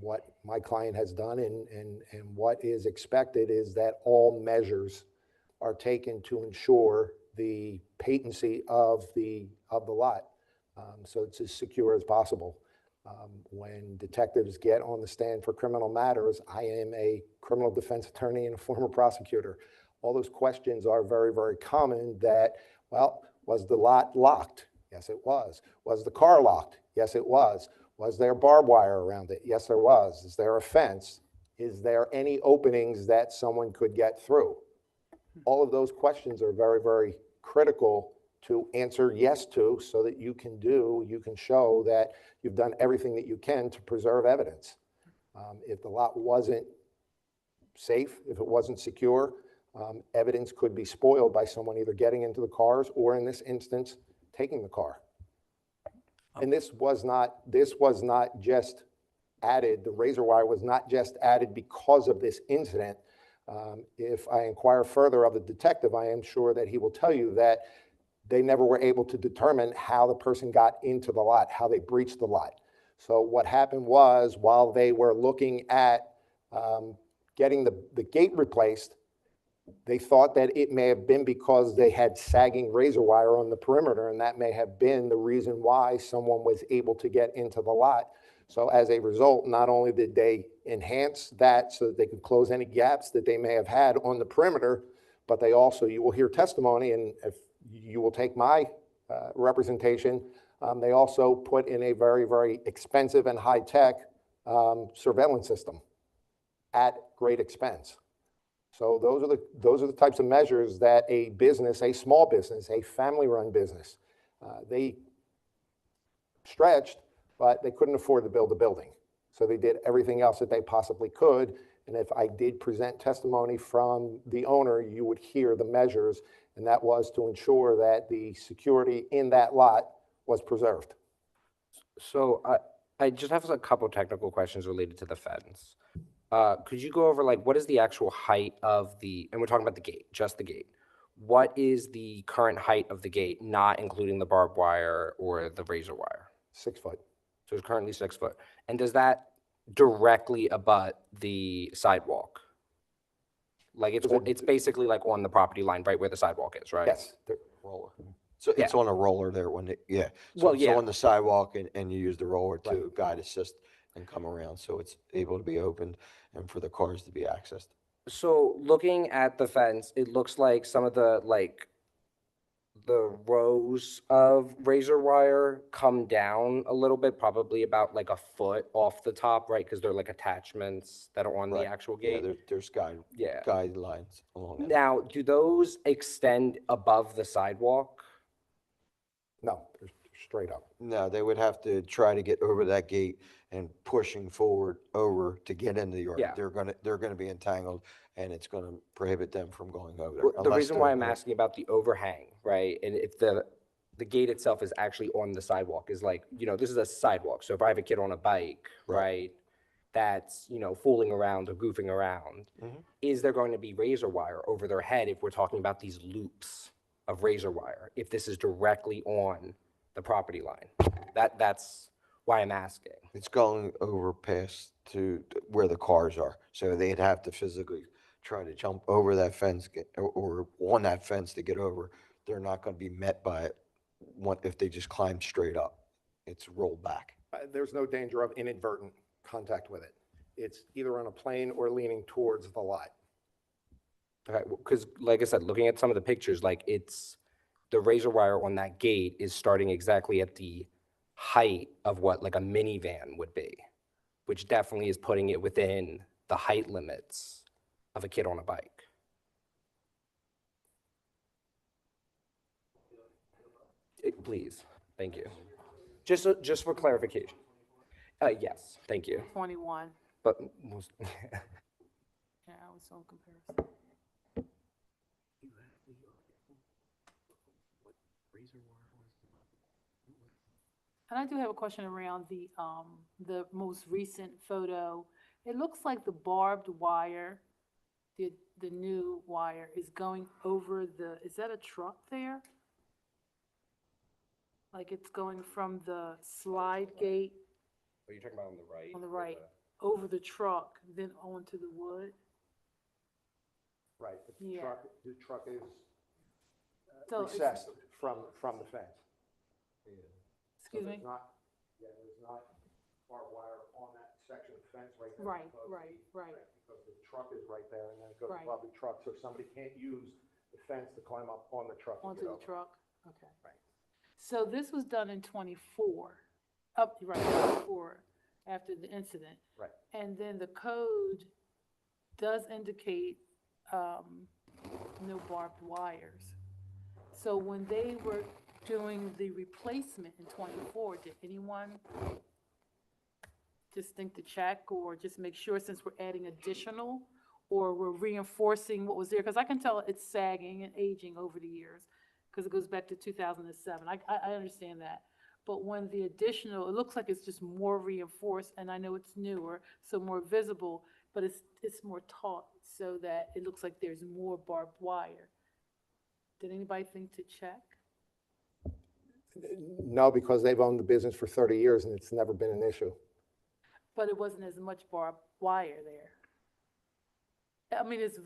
What my client has done and what is expected is that all measures are taken to ensure the patency of the lot, so it's as secure as possible. When detectives get on the stand for criminal matters, I am a criminal defense attorney and a former prosecutor. All those questions are very, very common that, well, was the lot locked? Yes, it was. Was the car locked? Yes, it was. Was there barbed wire around it? Yes, there was. Is there a fence? Is there any openings that someone could get through? All of those questions are very, very critical to answer yes to, so that you can show that you've done everything that you can to preserve evidence. If the lot wasn't safe, if it wasn't secure, evidence could be spoiled by someone either getting into the cars or, in this instance, taking the car. And this was not just added, the razor wire was not just added because of this incident. If I inquire further of the detective, I am sure that he will tell you that they never were able to determine how the person got into the lot, how they breached the lot. So what happened was, while they were looking at getting the gate replaced, they thought that it may have been because they had sagging razor wire on the perimeter, and that may have been the reason why someone was able to get into the lot. So as a result, not only did they enhance that so that they could close any gaps that they may have had on the perimeter, but they also, you will hear testimony, and if you will take my representation, they also put in a very, very expensive and high-tech surveillance system at great expense. So those are the types of measures that a business, a small business, a family-run business, they stretched but they couldn't afford to build a building. So they did everything else that they possibly could. And if I did present testimony from the owner, you would hear the measures, and that was to ensure that the security in that lot was preserved. So I just have a couple technical questions related to the fence. Could you go over like what is the actual height of and we're talking about the gate, just the gate. What is the current height of the gate, not including the barbed wire or the razor wire? 6 foot. So it's currently 6 foot. And does that directly abut the sidewalk? Like it's basically like on the property line, right where the sidewalk is, right? Yes. Roller. So it's on a roller there when yeah. So Well, it's yeah. on the sidewalk and you use the roller to guide assist and come around. So it's able to be opened and for the cars to be accessed. So looking at the fence, it looks like some of the rows of razor wire come down a little bit, probably about like a foot off the top, right? Because they're like attachments that are on the actual Yeah, gate. there's Yeah. guidelines along that. Now, do those extend above the sidewalk? No, they're straight up. No, they would have to try to get over that gate and pushing forward over to get into the yard. Yeah. They're gonna be entangled and it's gonna prohibit them from going over there. Well, the unless reason why they're- I'm asking about the overhang, right? And if the gate itself is actually on the sidewalk, is like, this is a sidewalk. So if I have a kid on a bike, right, that's, fooling around or goofing around, is there going to be razor wire over their head if we're talking about these loops of razor wire, if this is directly on the property line? That's why I'm asking. It's going over past to where the cars are. So they'd have to physically try to jump over that fence or on that fence to get over. They're not going to be met by it if they just climb straight up. It's rolled back. There's no danger of inadvertent contact with it. It's either on a plane or leaning towards the lot. Okay, because like I said, looking at some of the pictures, like the razor wire on that gate is starting exactly at the height of what like a minivan would be, which definitely is putting it within the height limits of a kid on a bike. Please, thank you. Just for clarification. Yes, thank you. 21. But Yeah, I was on comparison. And I do have a question around the most recent photo. It looks like the barbed wire, the new wire is going over is that a truck there? Like it's going from the slide gate Are you talking about on the right? on the right, over the truck, then onto the wood? Right, Yeah. the truck is So it's- recessed from the fence. Excuse me? There's not barbed wire on that section of fence right there. Right, because- right. Because the truck is right there, and then it goes Right. above the truck, so somebody can't use the fence to climb up on the truck. to Onto get the over. truck? Okay. Right. So this was done in 24, right, 24, after the incident. Right. And then the code does indicate no barbed wires. So when they were doing the replacement in 24, did anyone just think to check or just make sure since we're adding additional or we're reinforcing what was there? Because I can tell it's sagging and aging over the years because it goes back to 2007. I understand that. But when the additional, it looks like it's just more reinforced, and I know it's newer, so more visible, but it's more taut so that it looks like there's more barbed wire. Did anybody think to check? No, because they've owned the business for 30 years, and it's never been an issue. But it wasn't as much barbed wire there. I mean, it's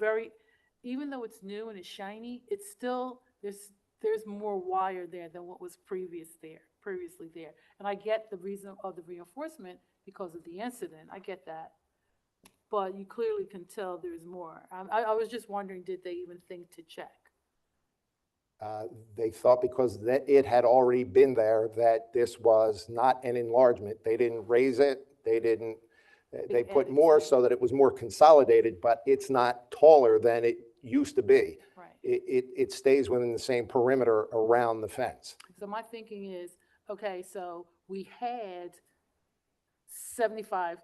even though it's new and it's shiny, it's still, there's more wire there than what was previously there. And I get the reason of the reinforcement because of the incident. I get that. But you clearly can tell there's more. I was just wondering, did they even think to check? They thought because it had already been there that this was not an enlargement. They didn't raise it. They put more so that it was more consolidated, but it's not taller than it used to be. Right. It stays within the same perimeter around the fence. So my thinking is, okay, so we had 75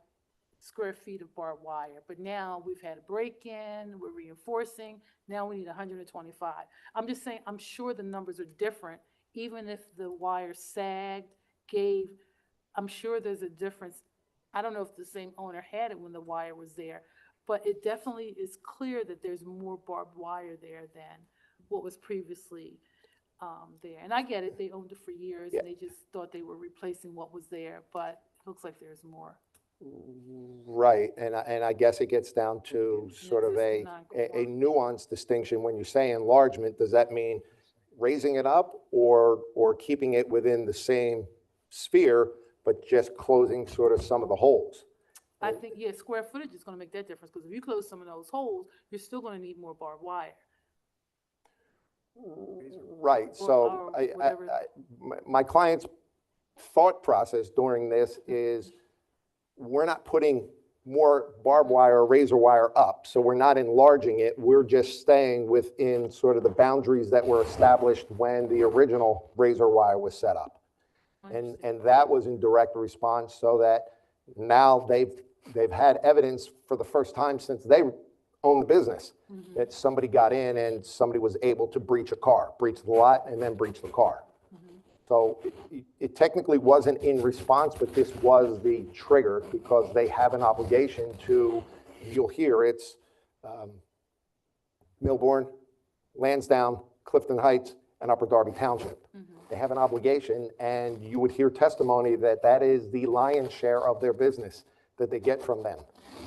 square feet of barbed wire, but now we've had a break-in, we're reinforcing, now we need 125. I'm just saying, I'm sure the numbers are different, even if the wire sagged, I'm sure there's a difference. I don't know if the same owner had it when the wire was there, but it definitely is clear that there's more barbed wire there than what was previously there. And I get it, they owned it for years, and they just thought they were replacing what was there, but it looks like there's more. Right, and I guess it gets down to sort of a Non-conforming. nuanced distinction. When you say enlargement, does that mean raising it up or keeping it within the same sphere, but just closing sort of some of the holes? I think, yeah, square footage is gonna make that difference, because if you close some of those holes, you're still gonna need more barbed wire. Right, so whatever. my client's thought process during this is we're not putting more barbed wire or razor wire up, so we're not enlarging it. We're just staying within sort of the boundaries that were established when the original razor wire was set up. And that was in direct response, so that now they've had evidence for the first time since they own the business, that somebody got in and somebody was able to breach the lot and then breach the car. So it technically wasn't in response, but this was the trigger because they have an obligation to, you'll hear it's Milbourne, Lansdowne, Clifton Heights, and Upper Darby Township. They have an obligation, and you would hear testimony that that is the lion's share of their business that they get from them.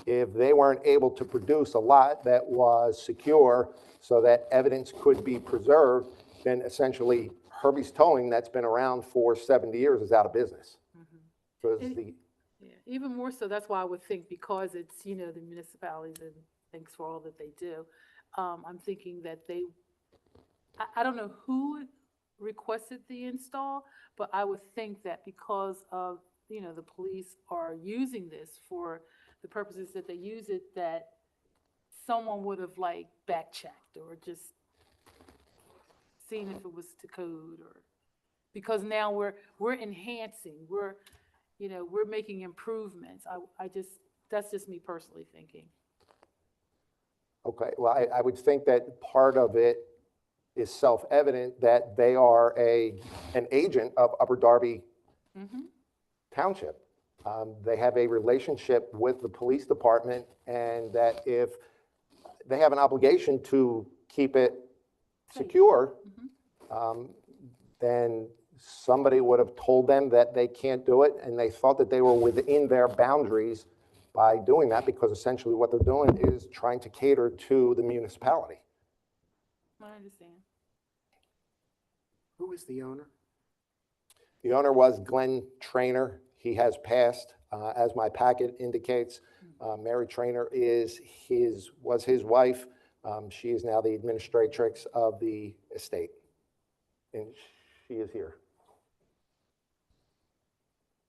If they weren't able to produce a lot that was secure so that evidence could be preserved, then essentially Herbie's Towing, that's been around for 70 years, is out of business. So it's the, Yeah, even more so, that's why I would think, because it's, the municipalities, and thanks for all that they do, I'm thinking that I don't know who requested the install, but I would think that because of, the police are using this for the purposes that they use it, that someone would have back-checked or just seen if it was to code, or because now we're enhancing, we're making improvements. That's just me personally thinking. okay, well, I would think that part of it is self-evident that they are an agent of Upper Darby Township. They have a relationship with the police department, and that if they have an obligation to keep it secure, then somebody would have told them that they can't do it, and they thought that they were within their boundaries by doing that, because essentially what they're doing is trying to cater to the municipality. I understand. Who is the owner? The owner was Glenn Trainer. He has passed, as my packet indicates. Mary Trainer was his wife. She is now the administratrix of the estate, and she is here.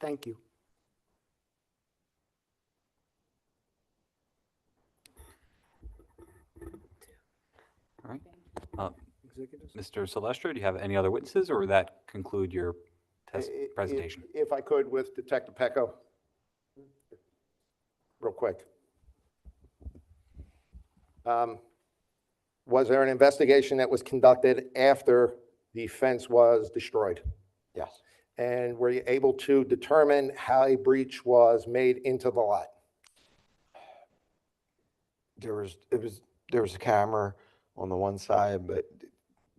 Thank you. All right. Executives? Mr. Silvestro, do you have any other witnesses, or would that conclude your presentation? If I could, with Detective Pecco, real quick. Was there an investigation that was conducted after the fence was destroyed? Yes. And were you able to determine how a breach was made into the lot? There was a camera on the one side, but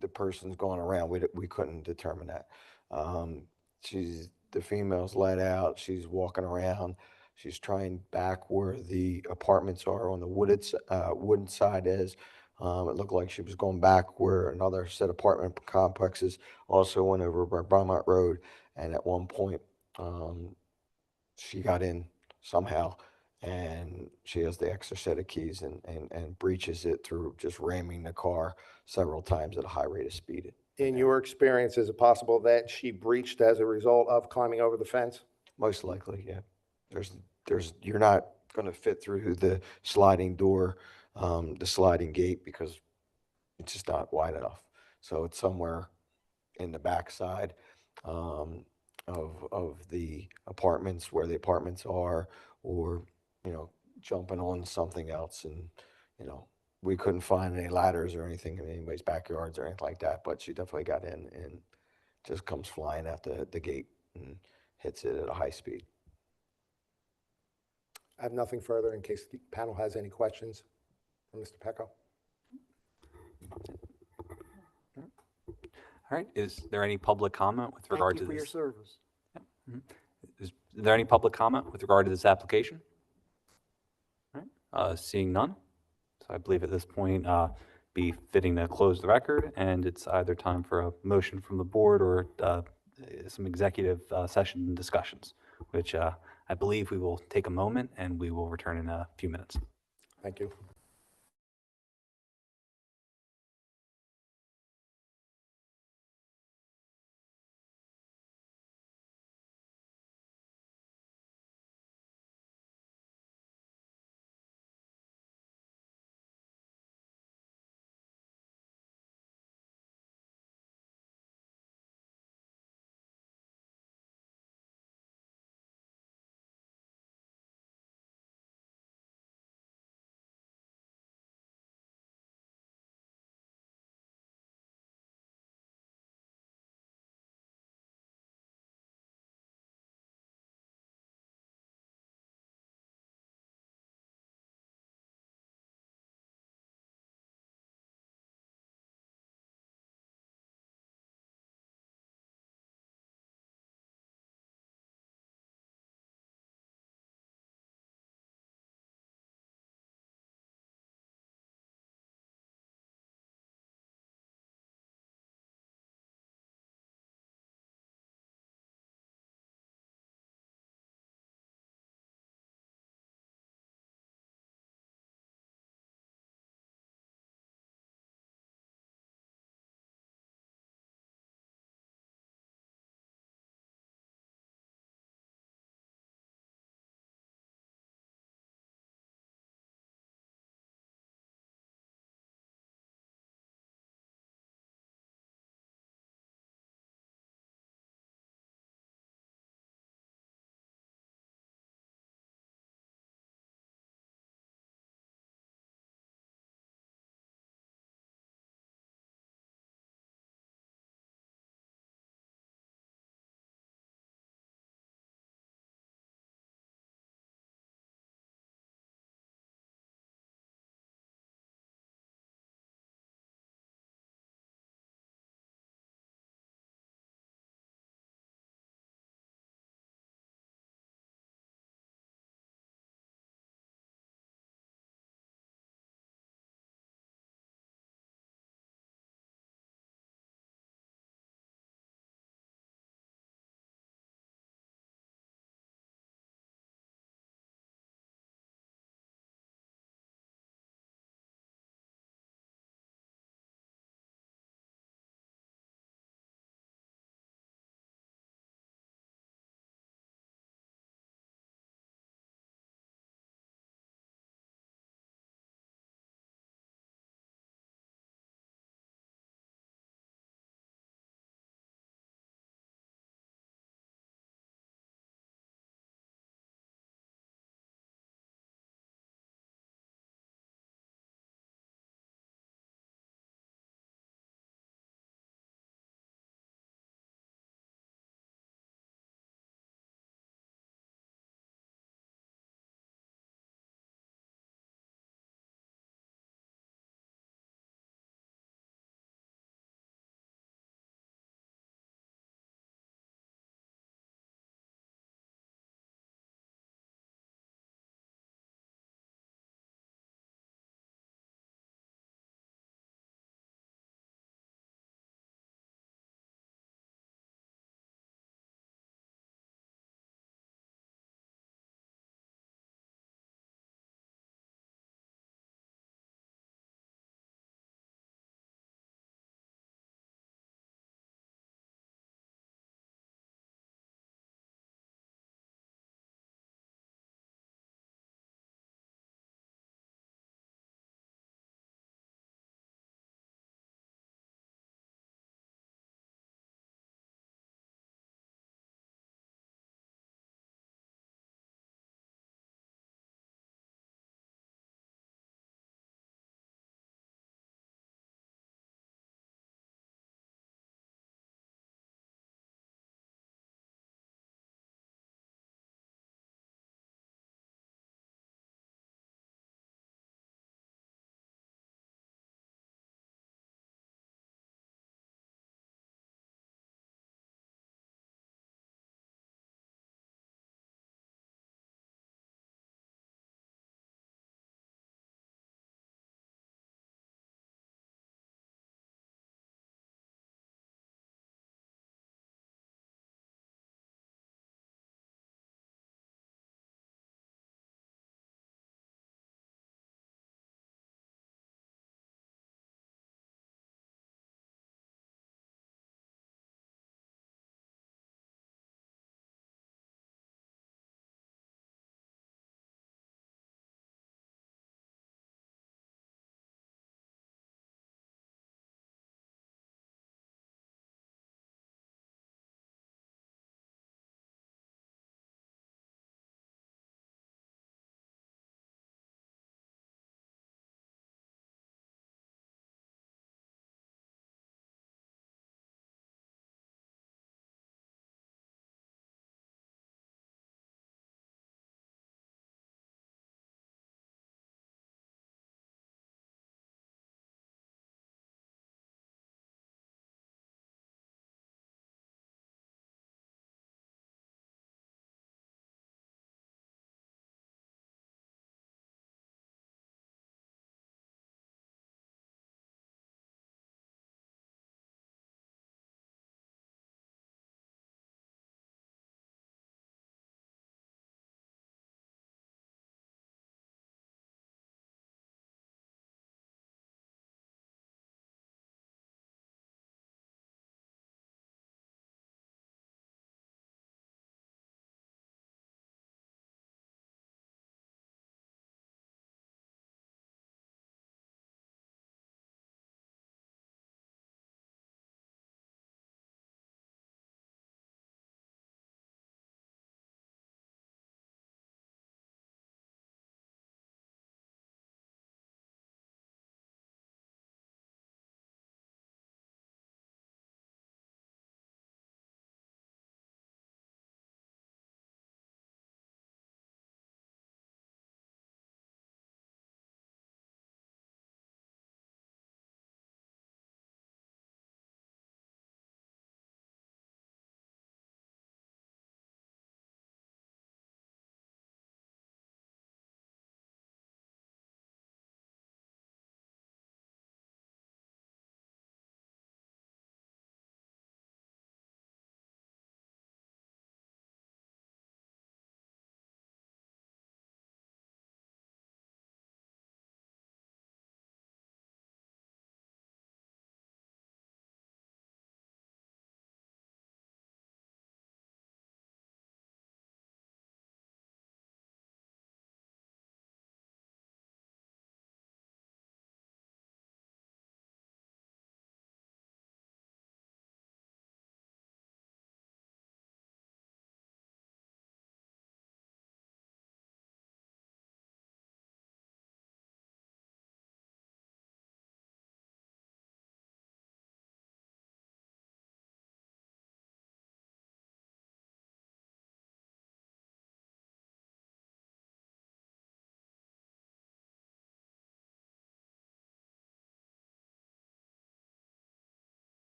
the person's going around. We couldn't determine that. The female's let out. She's walking around. She's trying back where the apartments are on the wooden side is. It looked like she was going back where another set of apartment complexes also went over by Beaumont Road. And at one point, she got in somehow, and she has the extra set of keys and breaches it through just ramming the car several times at a high rate of speed. In your experience, is it possible that she breached as a result of climbing over the fence? Most likely, yeah. You're not going to fit through the sliding door, the sliding gate, because it's just not wide enough. So it's somewhere in the backside. of the apartments, where the apartments are, or, you know, jumping on something else. And, you know, we couldn't find any ladders or anything in anybody's backyards or anything like that, but she definitely got in and just comes flying out the gate and hits it at a high speed. I have nothing further in case the panel has any questions for Mr. Pecco. All right, is there any public comment with regard Thank to you for your this? service. Is there any public comment with regard to this application? All right, seeing none. So I believe at this point, be fitting to close the record, and it's either time for a motion from the board or some executive session discussions, which I believe we will take a moment and we will return in a few minutes. Thank you.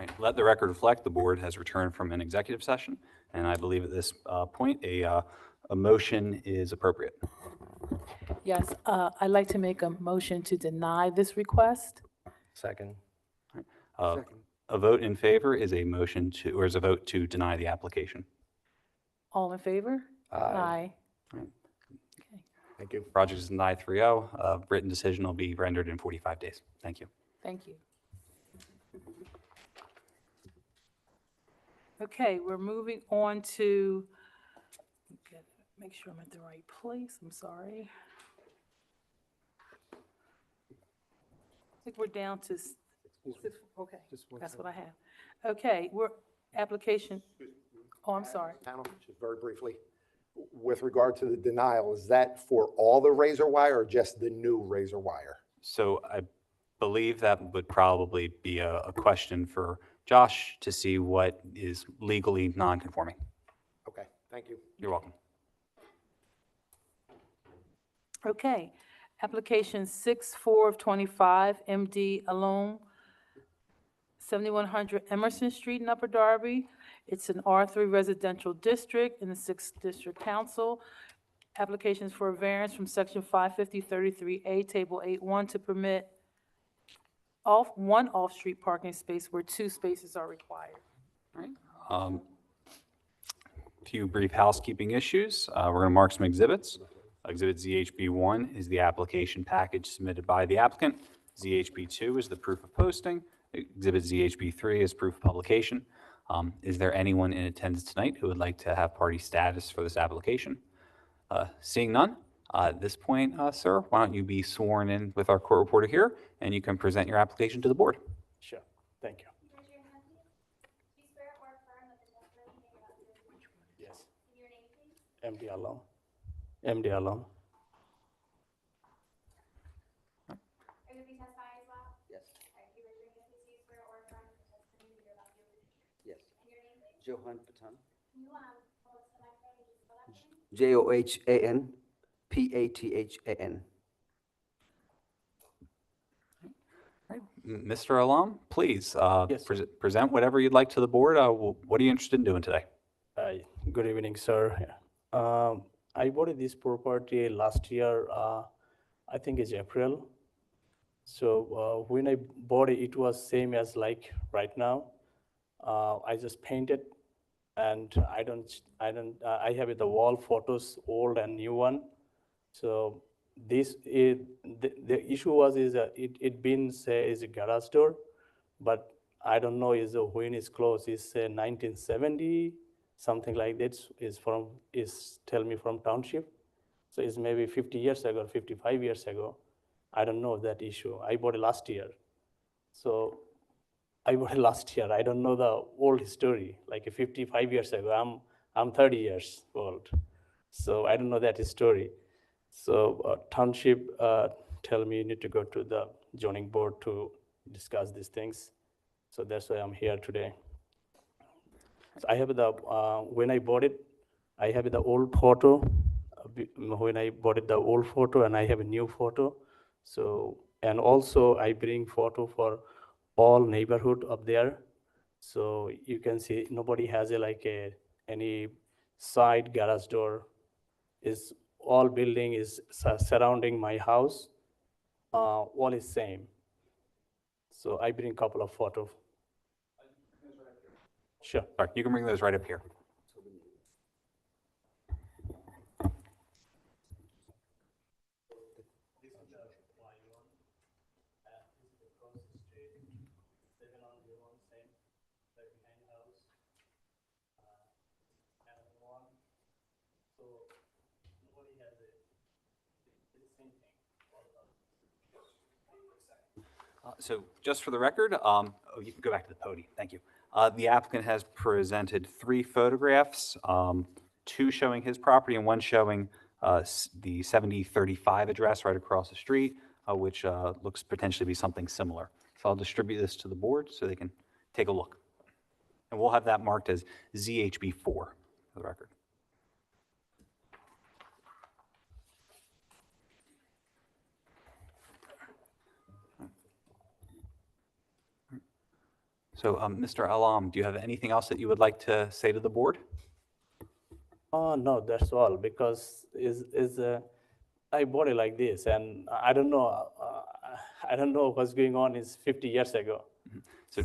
right. Let the record reflect, the board has returned from an executive session, and I believe at this point, a motion is appropriate. Yes, I'd like to make a motion to deny this request. Second. Uh, Second. A vote in favor is a motion to, or is a vote to deny the application. All in favor? Aye. Thank you. Project is denied 3-0. A written decision will be rendered in 45 days. Thank you. Thank you. Okay, we're moving on to, make sure I'm at the right place, I'm sorry. I think we're down to, okay, Just one that's what second. I have. Okay, we're, application, oh, I'm sorry. Panel, just very briefly, with regard to the denial, is that for all the razor wire or just the new razor wire? So I believe that would probably be a question for Josh to see what is legally non-conforming. Okay, thank you. You're welcome. Okay, application 6-4 of 25, MD Alone, 7100 Emerson Street in Upper Darby. It's an R3 residential district in the 6th District Council. Applications for a variance from section 550-33A, table 8-1 to permit one off-street parking space where 2 spaces are required. Few brief housekeeping issues. We're going to mark some exhibits. Exhibit ZHB1 is the application package submitted by the applicant. ZHB2 is the proof of posting. Exhibit ZHB3 is proof of publication. Is there anyone in attendance tonight who would like to have party status for this application? Seeing none, at this point, sir, why don't you be sworn in with our court reporter here, and you can present your application to the board. Sure, thank you. Raise your hand, please. Do you swear or affirm that the testimony you give about your Yes, and your name, please? MD alone. MD alone. Are you going to be testifying as well? Yes. All right, can you raise your hand, please? Do you swear or affirm that the testimony you give about your Yes. and your name, please? Johan Patan. Can you pull up to the microphone and just spell that for me? JOHAN PATHAN. Mr. Alam, please Yes, sir. present whatever you'd like to the board. What are you interested in doing today? Good evening, sir. I bought this property last year, I think it's April. So when I bought it, it was same as like right now. I just painted, and I have the wall photos, old and new one. So this is the issue was it been say is a garage door, but I don't know is when it's closed. It's 1970. Something like that is tell me from township. So it's maybe 50 years ago, 55 years ago. I don't know that issue. I bought it last year. So I bought it last year. I don't know the old history, like 55 years ago. I'm 30 years old. So I don't know that story. So township tell me you need to go to the zoning board to discuss these things. So that's why I'm here today. So I have the, when I bought it, I have the old photo. When I bought it, the old photo, and I have a new photo. So, and also I bring photo for all neighborhood up there. So you can see nobody has any side garage door. Is all building is surrounding my house. All is same. So I bring couple of photos. Sure. Sorry, you can bring those right up here. So just for the record, you can go back to the podium. Thank you. The applicant has presented 3 photographs, 2 showing his property and 1 showing the 7035 address right across the street, which looks potentially to be something similar. So I'll distribute this to the board so they can take a look. And we'll have that marked as ZHB4 for the record. So, Mr. Alam, do you have anything else that you would like to say to the board? Oh, no, that's all, because I bought it like this, and I don't know, I don't know what's going on is 50 years ago. So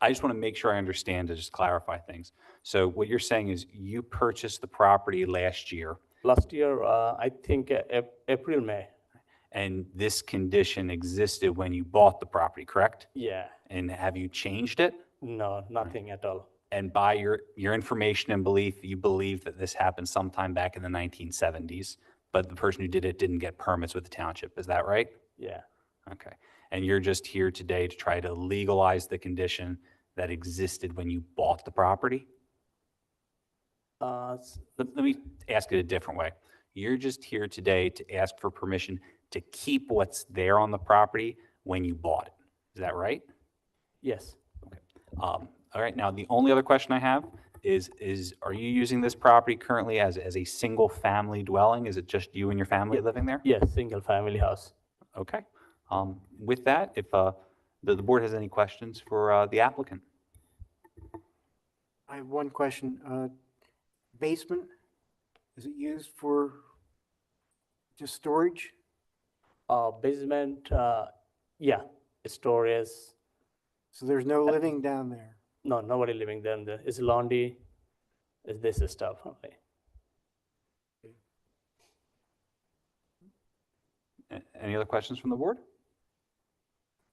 I just want to make sure I understand to just clarify things. So what you're saying is you purchased the property last year, Last year, I think April, May, and this condition existed when you bought the property, correct? yeah, And have you changed it? no, nothing at all. And by your information and belief, you believe that this happened sometime back in the 1970s, but the person who did it didn't get permits with the township. Is that right? Yeah, Okay. And you're just here today to try to legalize the condition that existed when you bought the property? Let me ask it a different way. You're just here today to ask for permission to keep what's there on the property when you bought it. Is that right? yes, All right, now the only other question I have is are you using this property currently as a single-family dwelling? Is it just you and your family living there? yes, single family house. Okay. With that, if the board has any questions for the applicant? I have one question. Basement, is it used for just storage? Basement, yeah, storage, So there's no living down there? no, nobody living there, it's laundry, it's this stuff, okay. Any other questions from the board?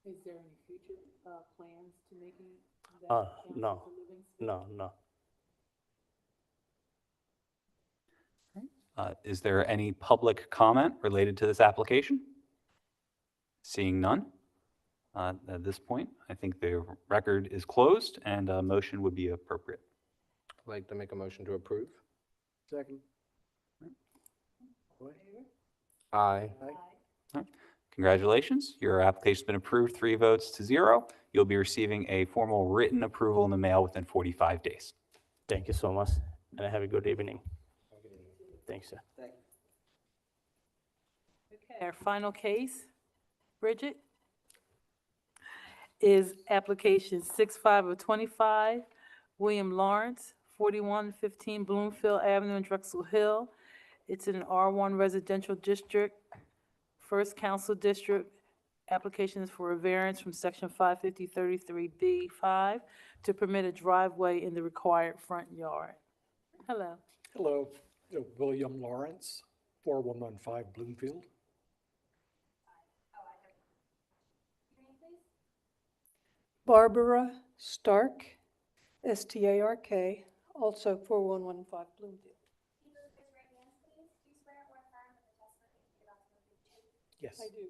Is there any future plans to making that Uh, count no. as a living space? No. Is there any public comment related to this application? Seeing none, at this point, I think the record is closed and a motion would be appropriate. I'd like to make a motion to approve. Second. Aye. Congratulations, your application's been approved, 3 votes to 0. You'll be receiving a formal written approval in the mail within 45 days. Thank you so much, and have a good evening. Thanks, sir. Okay, our final case, Bridget, is application 6-5 of 25, William Lawrence, 4115 Bloomfield Avenue in Drexel Hill. It's in an R1 residential district, First Council District. Application is for a variance from section 550-33B5 to permit a driveway in the required front yard. Hello. Hello, William Lawrence, 4115 Bloomfield. Barbara Stark, S-T-A-R-K, also 4115 Bloomfield. Yes. I do.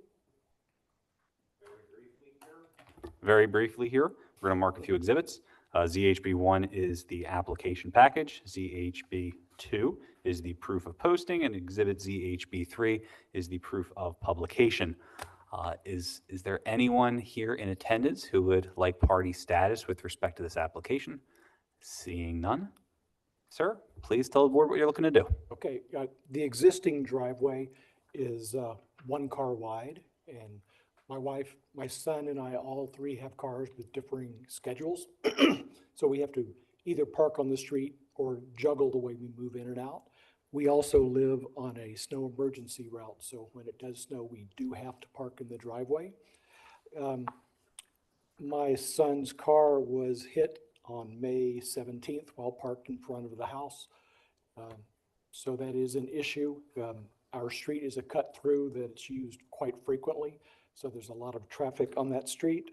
Very briefly here, we're going to mark a few exhibits. ZHB1 is the application package. ZHB2 is the proof of posting, and Exhibit ZHB3 is the proof of publication. Is there anyone here in attendance who would like party status with respect to this application? Seeing none. Sir, please tell the board what you're looking to do. Okay, the existing driveway is 1 car wide, and my wife, my son, and I, all 3 have cars with differing schedules. So we have to either park on the street or juggle the way we move in and out. We also live on a snow emergency route, so when it does snow, we do have to park in the driveway. My son's car was hit on May 17th while parked in front of the house. So that is an issue. Our street is a cut through that's used quite frequently, so there's a lot of traffic on that street.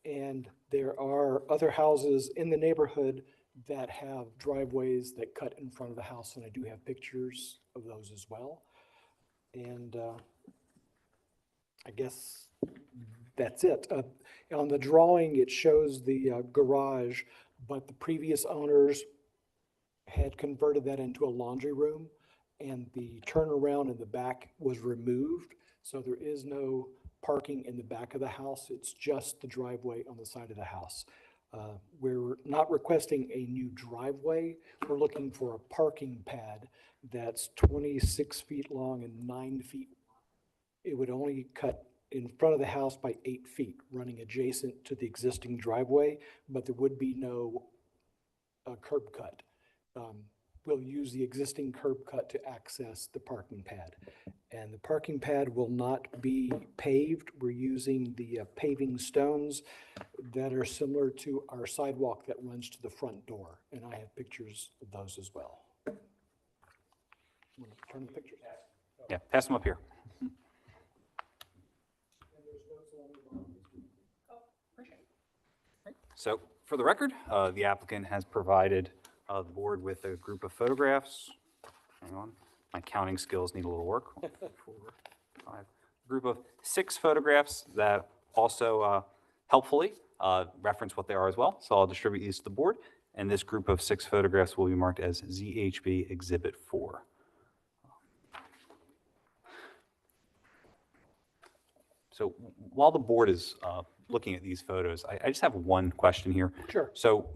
And there are other houses in the neighborhood that have driveways that cut in front of the house, and I do have pictures of those as well. And I guess that's it. On the drawing, it shows the garage, but the previous owners had converted that into a laundry room, and the turnaround in the back was removed. So there is no parking in the back of the house. It's just the driveway on the side of the house. We're not requesting a new driveway. We're looking for a parking pad that's 26 feet long and 9 feet. It would only cut in front of the house by 8 feet, running adjacent to the existing driveway, but there would be no curb cut. We'll use the existing curb cut to access the parking pad. And the parking pad will not be paved. We're using the paving stones that are similar to our sidewalk that runs to the front door. And I have pictures of those as well. Want to turn the pictures? Yeah, pass them up here. So for the record, the applicant has provided the board with a group of photographs. Hang on, my counting skills need a little work. 4, 5. A group of 6 photographs that also helpfully reference what they are as well. So I'll distribute these to the board, and this group of 6 photographs will be marked as ZHB Exhibit 4. So while the board is looking at these photos, I just have one question here. Sure. So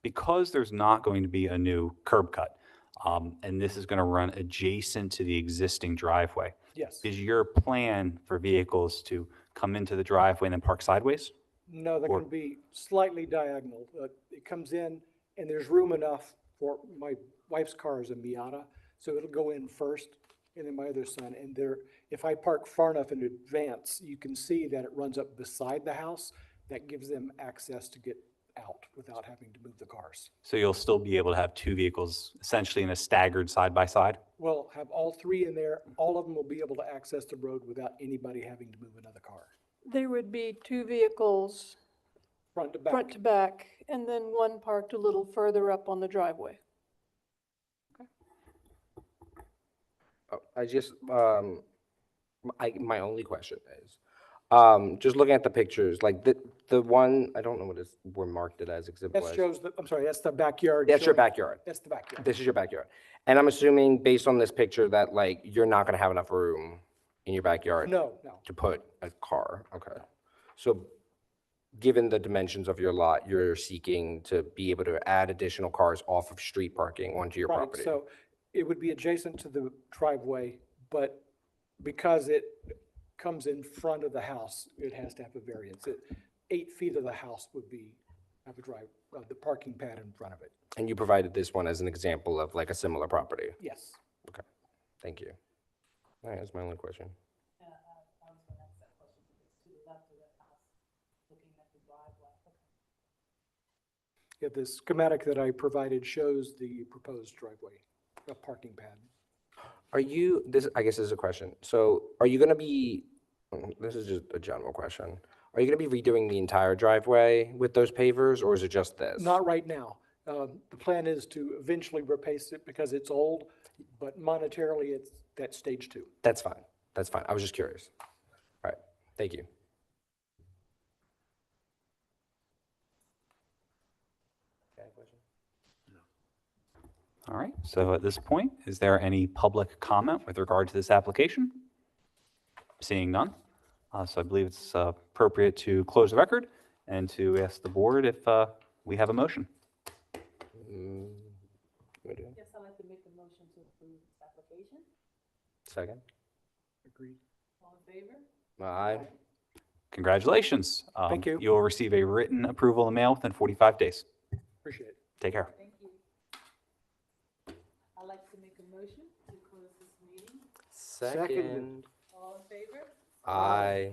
because there's not going to be a new curb cut, and this is going to run adjacent to the existing driveway, Yes. is your plan for vehicles to come into the driveway and then park sideways? No, they're Or- going to be slightly diagonal. It comes in and there's room enough for, my wife's car is a Miata, so it'll go in first and then my other son. And there, if I park far enough in advance, you can see that it runs up beside the house. That gives them access to get out without having to move the cars. So you'll still be able to have 2 vehicles essentially in a staggered side-by-side? We'll have all 3 in there. All of them will be able to access the road without anybody having to move another car. There would be 2 vehicles, Front to back. front to back, and then one parked a little further up on the driveway. Oh, I just, my only question is, just looking at the pictures, like the one, I don't know what we're marked it as exhibit That was. shows the, I'm sorry, that's the backyard. That's your showing- backyard. That's the backyard. This is your backyard. And I'm assuming based on this picture that like, you're not gonna have enough room in your backyard No, no. to put a car, okay. So given the dimensions of your lot, you're seeking to be able to add additional cars off of street parking onto your Right, property? so it would be adjacent to the driveway, but because it comes in front of the house, it has to have a variance. 8 feet of the house would be, have a drive, the parking pad in front of it. And you provided this one as an example of like a similar property? Yes. Okay, thank you. All right, that's my only question. Yeah, the schematic that I provided shows the proposed driveway, a parking pad. Are you, this, I guess this is a question. So are you gonna be, this is just a general question. Are you gonna be redoing the entire driveway with those pavers, or is it just this? Not right now. The plan is to eventually replace it because it's old, but monetarily, it's that stage 2. That's fine, that's fine. I was just curious. All right, thank you. All right, so at this point, is there any public comment with regard to this application? Seeing none, so I believe it's appropriate to close the record and to ask the board if we have a motion. Yes, I'd like to make a motion to approve this application. Second? Agreed. All in favor? Aye. Congratulations. Thank you. You will receive a written approval in the mail within 45 days. Appreciate it. Take care. Thank you. I'd like to make a motion to close this meeting. Second. All in favor? Aye.